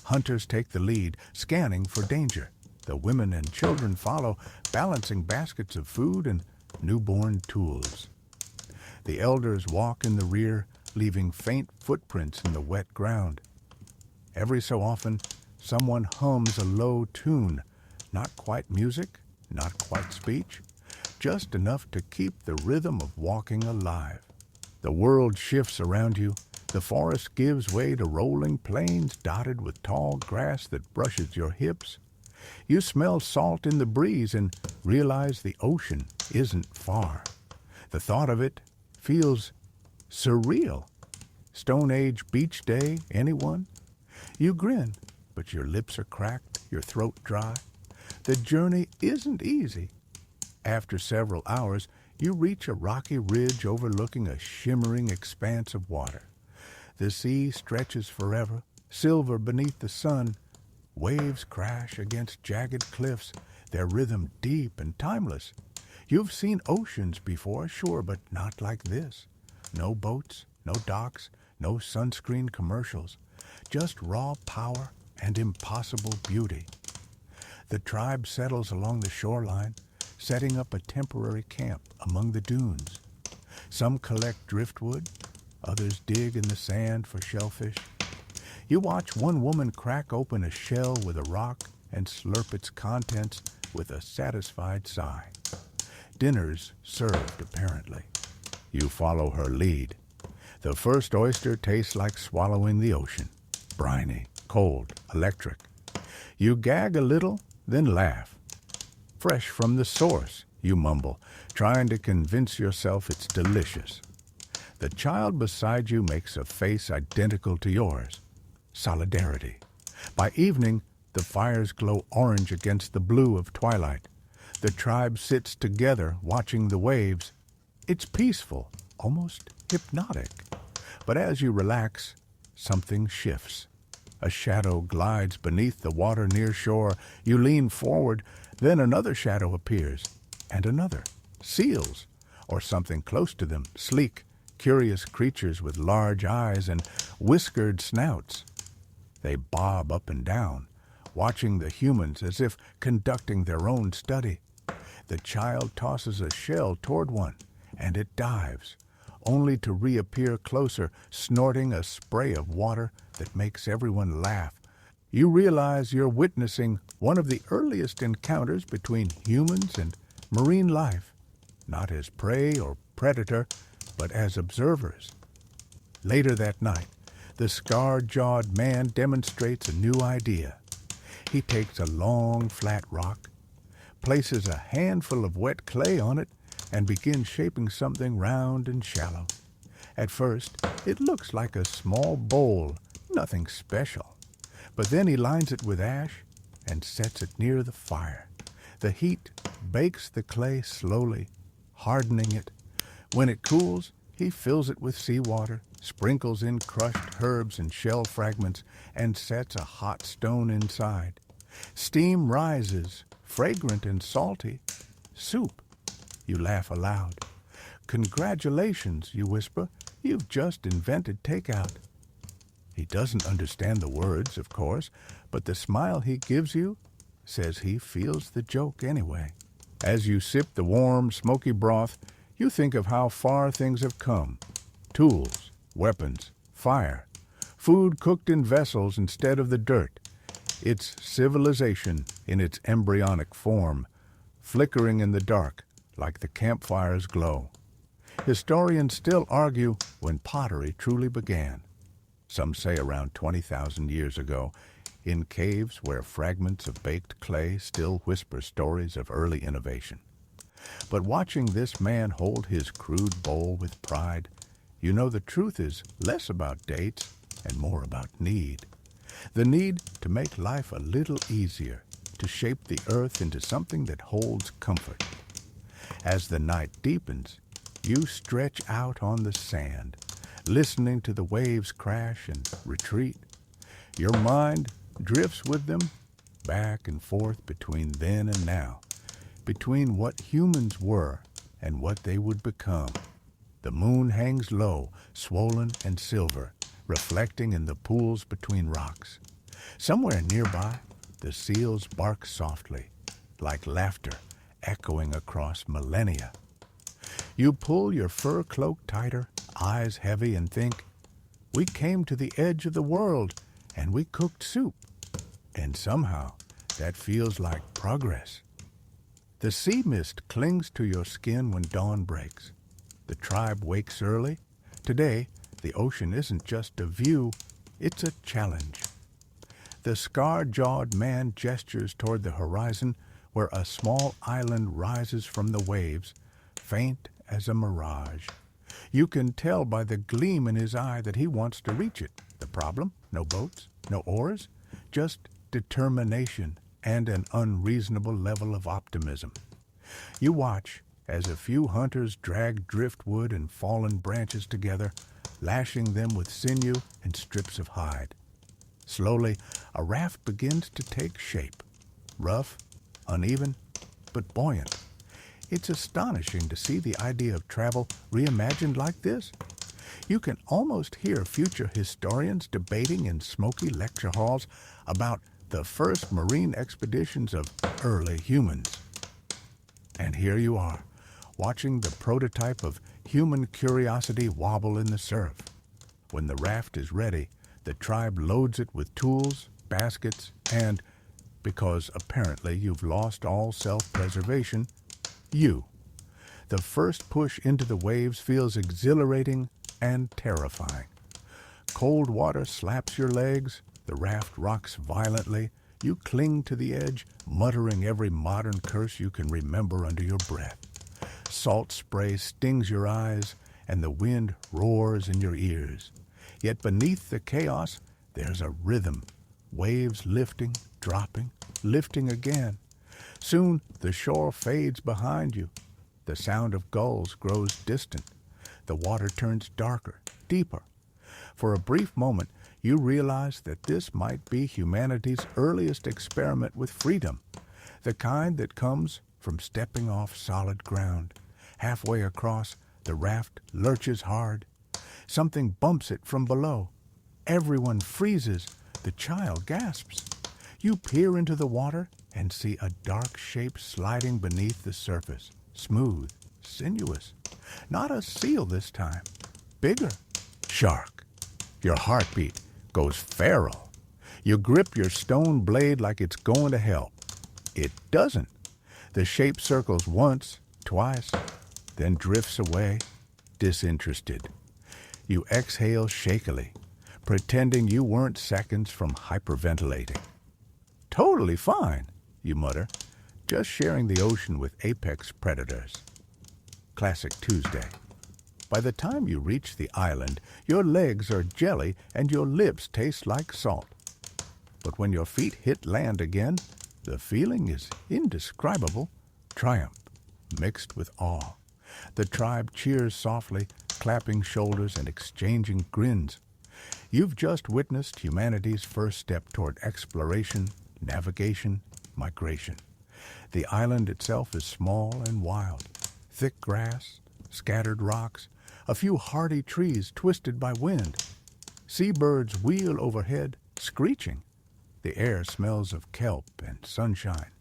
Hunters take the lead, scanning for danger. The women and children follow, balancing baskets of food and newborn tools. The elders walk in the rear, leaving faint footprints in the wet ground. Every so often, someone hums a low tune, not quite music, not quite speech, just enough to keep the rhythm of walking alive. The world shifts around you. The forest gives way to rolling plains dotted with tall grass that brushes your hips. You smell salt in the breeze and realize the ocean isn't far. The thought of it feels surreal. Stone Age beach day, anyone? You grin, but your lips are cracked, your throat dry. The journey isn't easy. After several hours, you reach a rocky ridge overlooking a shimmering expanse of water. The sea stretches forever, silver beneath the sun. Waves crash against jagged cliffs, their rhythm deep and timeless. You've seen oceans before, sure, but not like this. No boats, no docks, no sunscreen commercials. Just raw power and impossible beauty. The tribe settles along the shoreline, setting up a temporary camp among the dunes. Some collect driftwood, others dig in the sand for shellfish. You watch one woman crack open a shell with a rock and slurp its contents with a satisfied sigh. Dinner's served, apparently. You follow her lead. The first oyster tastes like swallowing the ocean. Briny, cold, electric. You gag a little, then laugh. Fresh from the source, you mumble, trying to convince yourself it's delicious. The child beside you makes a face identical to yours. Solidarity. By evening, the fires glow orange against the blue of twilight. The tribe sits together, watching the waves. It's peaceful, almost hypnotic. But as you relax, something shifts. A shadow glides beneath the water near shore. You lean forward, then another shadow appears, and another. Seals, or something close to them, sleek, curious creatures with large eyes and whiskered snouts. They bob up and down, watching the humans as if conducting their own study. The child tosses a shell toward one, and it dives, only to reappear closer, snorting a spray of water that makes everyone laugh. You realize you're witnessing one of the earliest encounters between humans and marine life, not as prey or predator, but as observers. Later that night, the scar-jawed man demonstrates a new idea. He takes a long, flat rock, places a handful of wet clay on it, and begins shaping something round and shallow. At first, it looks like a small bowl, nothing special. But then he lines it with ash, and sets it near the fire. The heat bakes the clay slowly, hardening it. When it cools, he fills it with seawater, sprinkles in crushed herbs and shell fragments, and sets a hot stone inside. Steam rises, fragrant and salty. Soup. You laugh aloud. Congratulations, you whisper. You've just invented takeout. He doesn't understand the words, of course, but the smile he gives you says he feels the joke anyway. As you sip the warm, smoky broth, you think of how far things have come. Tools, weapons, fire, food cooked in vessels instead of the dirt. It's civilization in its embryonic form, flickering in the dark like the campfire's glow. Historians still argue when pottery truly began. Some say around 20,000 years ago, in caves where fragments of baked clay still whisper stories of early innovation. But watching this man hold his crude bowl with pride, you know the truth is less about dates and more about need. The need to make life a little easier, to shape the earth into something that holds comfort. As the night deepens, you stretch out on the sand, listening to the waves crash and retreat. Your mind drifts with them, back and forth between then and now, between what humans were and what they would become. The moon hangs low, swollen and silver, reflecting in the pools between rocks. Somewhere nearby, the seals bark softly, like laughter echoing across millennia. You pull your fur cloak tighter, eyes heavy, and think, we came to the edge of the world, and we cooked soup. And somehow, that feels like progress. The sea mist clings to your skin when dawn breaks. The tribe wakes early. Today, the ocean isn't just a view, it's a challenge. The scar-jawed man gestures toward the horizon where a small island rises from the waves, faint as a mirage. You can tell by the gleam in his eye that he wants to reach it. The problem? No boats, no oars, just determination and an unreasonable level of optimism. You watch as a few hunters drag driftwood and fallen branches together, lashing them with sinew and strips of hide. Slowly, a raft begins to take shape, rough, uneven, but buoyant. It's astonishing to see the idea of travel reimagined like this. You can almost hear future historians debating in smoky lecture halls about the first marine expeditions of early humans. And here you are, watching the prototype of human curiosity wobble in the surf. When the raft is ready, the tribe loads it with tools, baskets, and, because apparently you've lost all self-preservation, you. The first push into the waves feels exhilarating and terrifying. Cold water slaps your legs, the raft rocks violently, you cling to the edge, muttering every modern curse you can remember under your breath. Salt spray stings your eyes, and the wind roars in your ears. Yet beneath the chaos, there's a rhythm, waves lifting, dropping, lifting again. Soon the shore fades behind you. The sound of gulls grows distant. The water turns darker, deeper. For a brief moment, you realize that this might be humanity's earliest experiment with freedom, the kind that comes from stepping off solid ground. Halfway across, the raft lurches hard. Something bumps it from below. Everyone freezes. The child gasps. You peer into the water and see a dark shape sliding beneath the surface, smooth, sinuous. Not a seal this time. Bigger. Shark. Your heartbeat goes feral. You grip your stone blade like it's going to help. It doesn't. The shape circles once, twice, then drifts away, disinterested. You exhale shakily, pretending you weren't seconds from hyperventilating. Totally fine, you mutter, just sharing the ocean with apex predators. Classic Tuesday. By the time you reach the island, your legs are jelly and your lips taste like salt. But when your feet hit land again, the feeling is indescribable triumph mixed with awe. The tribe cheers softly, clapping shoulders and exchanging grins. You've just witnessed humanity's first step toward exploration, navigation, migration. The island itself is small and wild. Thick grass, scattered rocks, a few hardy trees twisted by wind. Seabirds wheel overhead, screeching. The air smells of kelp and sunshine.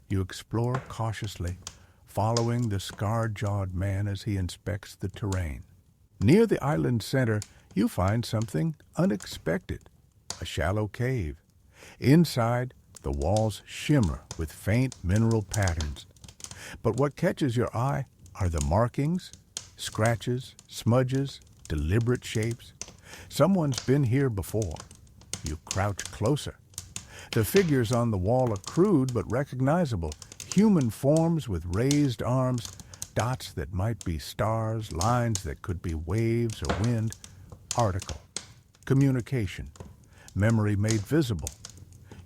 You explore cautiously, following the scar-jawed man as he inspects the terrain. Near the island's center, you find something unexpected, a shallow cave. Inside, the walls shimmer with faint mineral patterns. But what catches your eye are the markings, scratches, smudges, deliberate shapes. Someone's been here before. You crouch closer. The figures on the wall are crude but recognizable, human forms with raised arms, dots that might be stars, lines that could be waves or wind. Article, communication, memory made visible.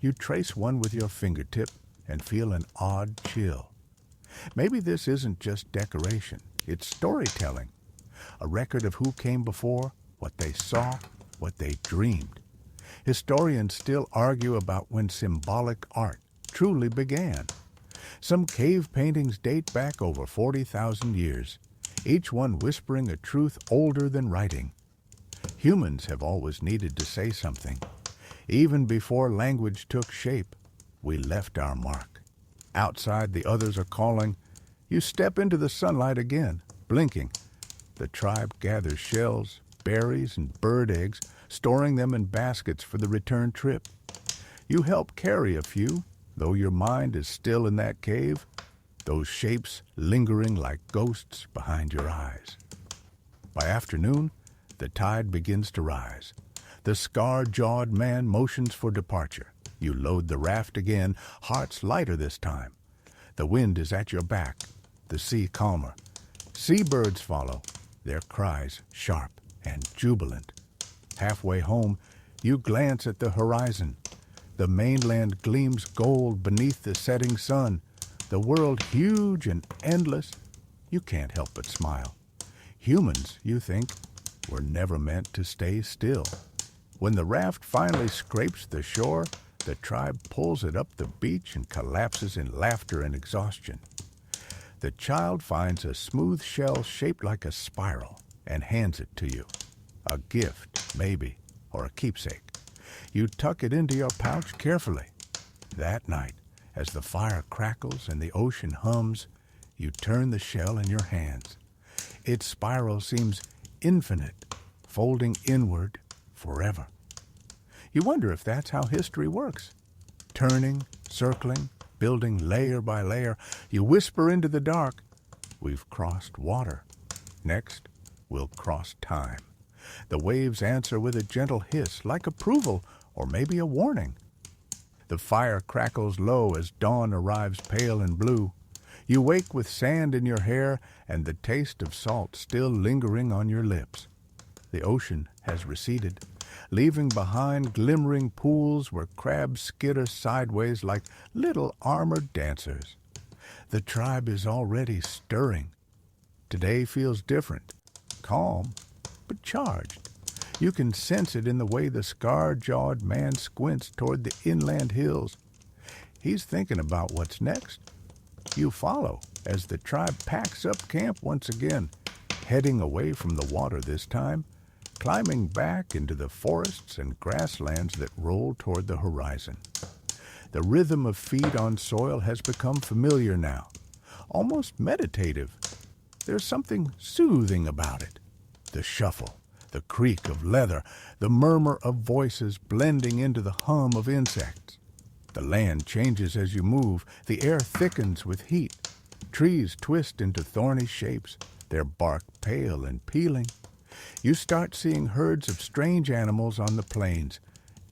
You trace one with your fingertip and feel an odd chill. Maybe this isn't just decoration, it's storytelling. A record of who came before, what they saw, what they dreamed. Historians still argue about when symbolic art truly began. Some cave paintings date back over 40,000 years, each one whispering a truth older than writing. Humans have always needed to say something. Even before language took shape, we left our mark. Outside, the others are calling. You step into the sunlight again, blinking. The tribe gathers shells, berries, and bird eggs, storing them in baskets for the return trip. You help carry a few, though your mind is still in that cave, those shapes lingering like ghosts behind your eyes. By afternoon, the tide begins to rise. The scar-jawed man motions for departure. You load the raft again, hearts lighter this time. The wind is at your back, the sea calmer. Seabirds follow, their cries sharp and jubilant. Halfway home, you glance at the horizon. The mainland gleams gold beneath the setting sun. The world huge and endless. You can't help but smile. Humans, you think, were never meant to stay still. When the raft finally scrapes the shore, the tribe pulls it up the beach and collapses in laughter and exhaustion. The child finds a smooth shell shaped like a spiral and hands it to you. A gift, maybe, or a keepsake. You tuck it into your pouch carefully. That night, as the fire crackles and the ocean hums, you turn the shell in your hands. Its spiral seems infinite, folding inward forever. You wonder if that's how history works. Turning, circling, building layer by layer, you whisper into the dark, we've crossed water. Next, we'll cross time. The waves answer with a gentle hiss, like approval or maybe a warning. The fire crackles low as dawn arrives pale and blue. You wake with sand in your hair and the taste of salt still lingering on your lips. The ocean has receded, leaving behind glimmering pools where crabs skitter sideways like little armored dancers. The tribe is already stirring. Today feels different, calm, but charged. You can sense it in the way the scar-jawed man squints toward the inland hills. He's thinking about what's next. You follow as the tribe packs up camp once again, heading away from the water this time, climbing back into the forests and grasslands that roll toward the horizon. The rhythm of feet on soil has become familiar now, almost meditative. There's something soothing about it. The shuffle, the creak of leather, the murmur of voices blending into the hum of insects. The land changes as you move. The air thickens with heat. Trees twist into thorny shapes, their bark pale and peeling. You start seeing herds of strange animals on the plains,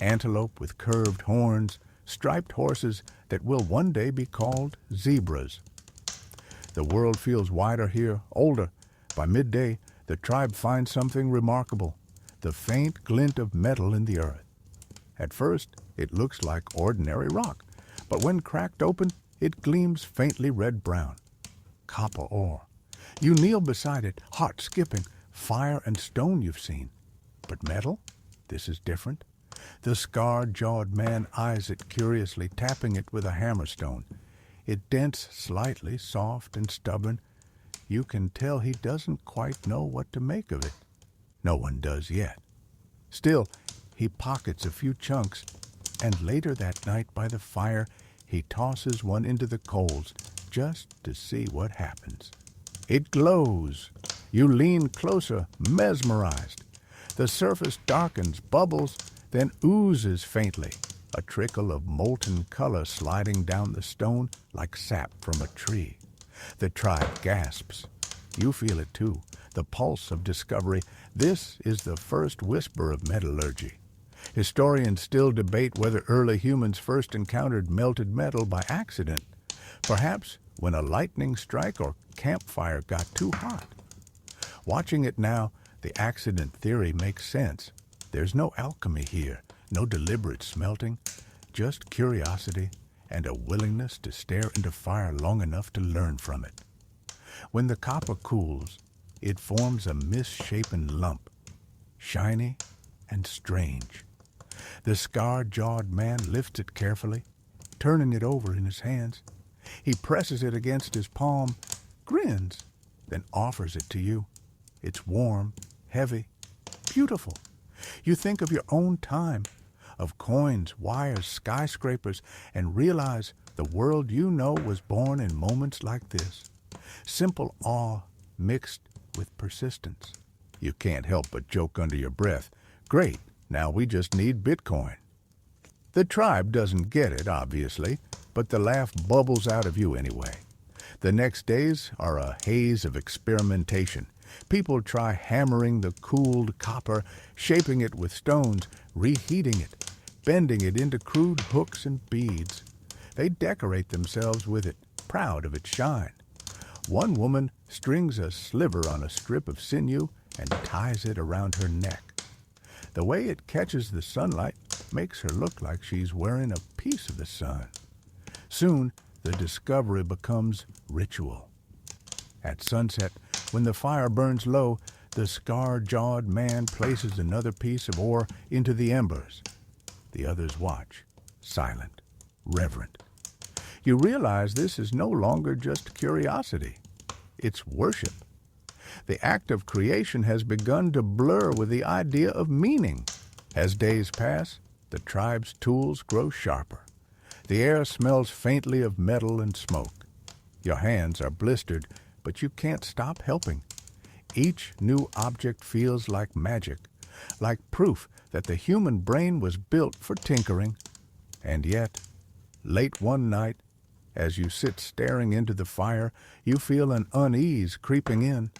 antelope with curved horns, striped horses that will one day be called zebras. The world feels wider here, older. By midday, the tribe finds something remarkable, the faint glint of metal in the earth. At first, It looks like ordinary rock, but when cracked open, it gleams faintly red-brown. Copper ore. You kneel beside it, heart skipping. Fire and stone you've seen. But metal? This is different. The scar-jawed man eyes it curiously, tapping it with a hammerstone. It dents slightly, soft and stubborn. You can tell he doesn't quite know what to make of it. No one does yet. Still, he pockets a few chunks, and later that night by the fire, he tosses one into the coals just to see what happens. It glows. You lean closer, mesmerized. The surface darkens, bubbles, then oozes faintly, a trickle of molten color sliding down the stone like sap from a tree. The tribe gasps. You feel it too, the pulse of discovery. This is the first whisper of metallurgy. Historians still debate whether early humans first encountered melted metal by accident, perhaps when a lightning strike or campfire got too hot. Watching it now, the accident theory makes sense. There's no alchemy here, no deliberate smelting, just curiosity and a willingness to stare into fire long enough to learn from it. When the copper cools, it forms a misshapen lump, shiny and strange. The scar-jawed man lifts it carefully, turning it over in his hands. He presses it against his palm, grins, then offers it to you. It's warm, heavy, beautiful. You think of your own time, of coins, wires, skyscrapers, and realize the world you know was born in moments like this. Simple awe mixed with persistence. You can't help but joke under your breath. Great, now we just need Bitcoin. The tribe doesn't get it, obviously, but the laugh bubbles out of you anyway. The next days are a haze of experimentation. People try hammering the cooled copper, shaping it with stones, reheating it, bending it into crude hooks and beads. They decorate themselves with it, proud of its shine. One woman strings a sliver on a strip of sinew and ties it around her neck. The way it catches the sunlight makes her look like she's wearing a piece of the sun. Soon, the discovery becomes ritual. At sunset, when the fire burns low, the scar-jawed man places another piece of ore into the embers. The others watch, silent, reverent. You realize this is no longer just curiosity. It's worship. The act of creation has begun to blur with the idea of meaning. As days pass, the tribe's tools grow sharper. The air smells faintly of metal and smoke. Your hands are blistered, but you can't stop helping. Each new object feels like magic, like proof that the human brain was built for tinkering. And yet, late one night, as you sit staring into the fire, you feel an unease creeping in.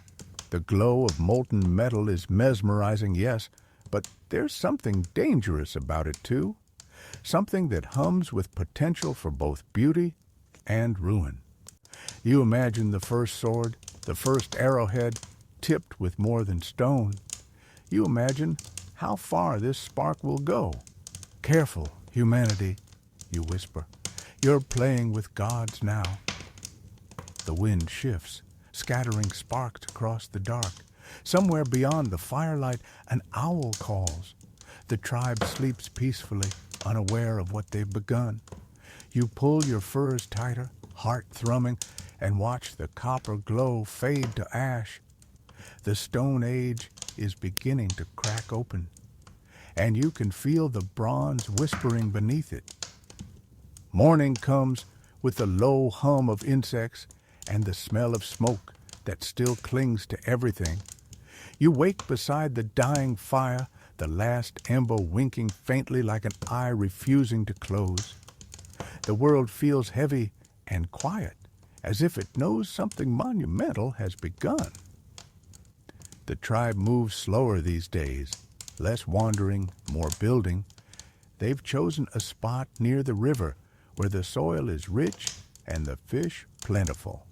The glow of molten metal is mesmerizing, yes, but there's something dangerous about it, too. Something that hums with potential for both beauty and ruin. You imagine the first sword, the first arrowhead, tipped with more than stone. You imagine how far this spark will go. Careful, humanity, you whisper. You're playing with gods now. The wind shifts, scattering sparks across the dark. Somewhere beyond the firelight, an owl calls. The tribe sleeps peacefully, unaware of what they've begun. You pull your furs tighter, heart thrumming, and watch the copper glow fade to ash. The Stone Age is beginning to crack open, and you can feel the bronze whispering beneath it. Morning comes with the low hum of insects and the smell of smoke that still clings to everything. You wake beside the dying fire, the last ember winking faintly like an eye refusing to close. The world feels heavy and quiet, as if it knows something monumental has begun. The tribe moves slower these days, less wandering, more building. They've chosen a spot near the river where the soil is rich and the fish plentiful.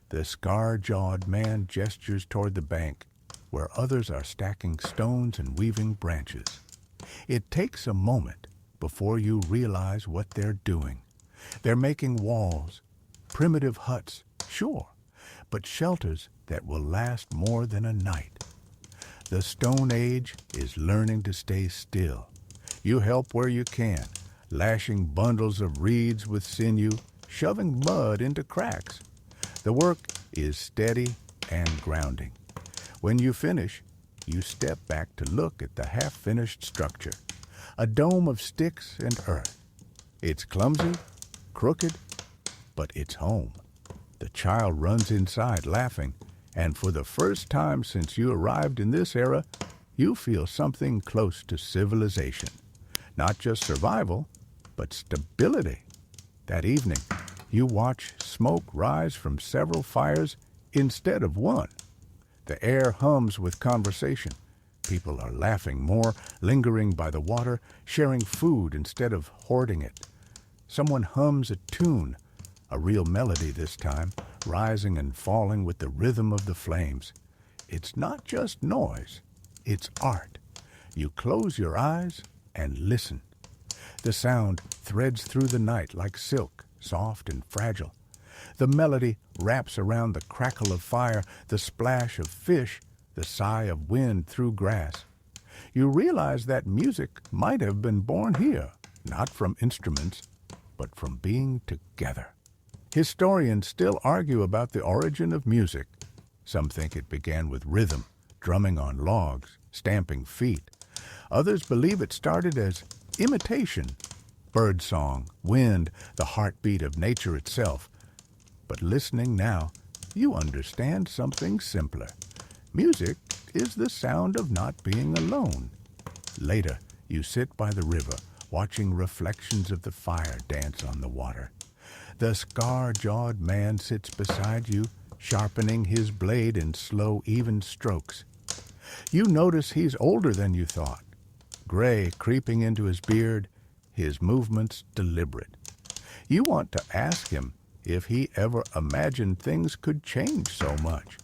The scar-jawed man gestures toward the bank, where others are stacking stones and weaving branches. It takes a moment, before you realize what they're doing. They're making walls, primitive huts, sure, but shelters that will last more than a night. The Stone Age is learning to stay still. You help where you can, lashing bundles of reeds with sinew, shoving mud into cracks. The work is steady and grounding. When you finish, you step back to look at the half-finished structure, a dome of sticks and earth. It's clumsy, crooked, but it's home. The child runs inside laughing, and for the first time since you arrived in this era, you feel something close to civilization. Not just survival, but stability. That evening, you watch smoke rise from several fires instead of one. The air hums with conversation. People are laughing more, lingering by the water, sharing food instead of hoarding it. Someone hums a tune, a real melody this time, rising and falling with the rhythm of the flames. It's not just noise, it's art. You close your eyes and listen. The sound threads through the night like silk, soft and fragile. The melody wraps around the crackle of fire, the splash of fish, the sigh of wind through grass. You realize that music might have been born here, not from instruments, but from being together. Historians still argue about the origin of music. Some think it began with rhythm, drumming on logs, stamping feet. Others believe it started as imitation, birdsong, wind, the heartbeat of nature itself. But listening now, you understand something simpler. Music is the sound of not being alone. Later, you sit by the river, watching reflections of the fire dance on the water. The scar-jawed man sits beside you, sharpening his blade in slow, even strokes. You notice he's older than you thought, gray creeping into his beard, his movements deliberate. You want to ask him if he ever imagined things could change so much.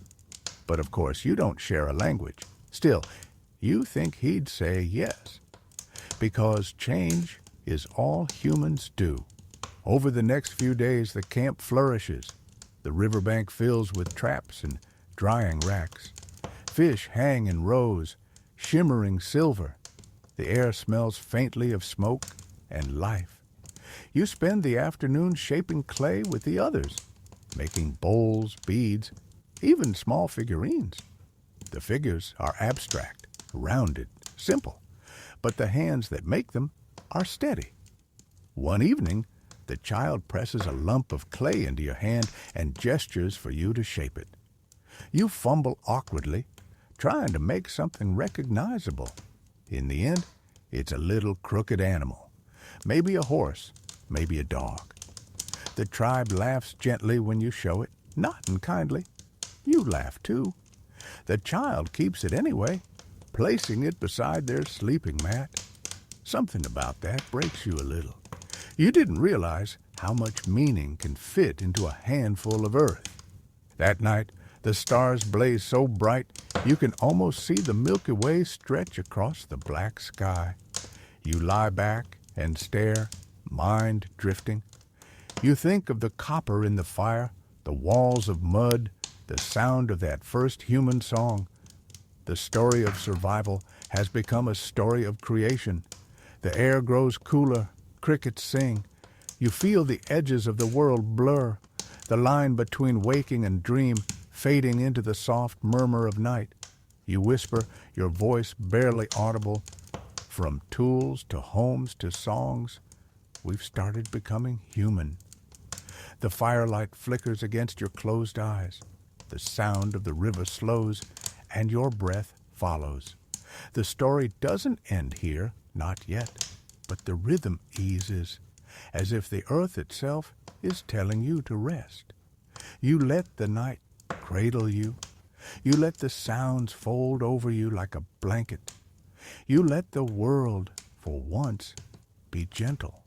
But of course, you don't share a language. Still, you think he'd say yes. Because change is all humans do. Over the next few days, the camp flourishes. The riverbank fills with traps and drying racks. Fish hang in rows, shimmering silver. The air smells faintly of smoke and life. You spend the afternoon shaping clay with the others, making bowls, beads, even small figurines. The figures are abstract, rounded, simple, but the hands that make them are steady. One evening, the child presses a lump of clay into your hand and gestures for you to shape it. You fumble awkwardly, trying to make something recognizable. In the end, it's a little crooked animal. Maybe a horse, maybe a dog. The tribe laughs gently when you show it, not unkindly. You laugh too. The child keeps it anyway, placing it beside their sleeping mat. Something about that breaks you a little. You didn't realize how much meaning can fit into a handful of earth. That night, the stars blaze so bright you can almost see the Milky Way stretch across the black sky. You lie back and stare, mind drifting. You think of the copper in the fire, the walls of mud, the sound of that first human song. The story of survival has become a story of creation. The air grows cooler, crickets sing. You feel the edges of the world blur, the line between waking and dream fading into the soft murmur of night. You whisper, your voice barely audible. From tools to homes to songs, we've started becoming human. The firelight flickers against your closed eyes. The sound of the river slows, and your breath follows. The story doesn't end here, not yet, but the rhythm eases, as if the earth itself is telling you to rest. You let the night cradle you. You let the sounds fold over you like a blanket. You let the world, for once, be gentle.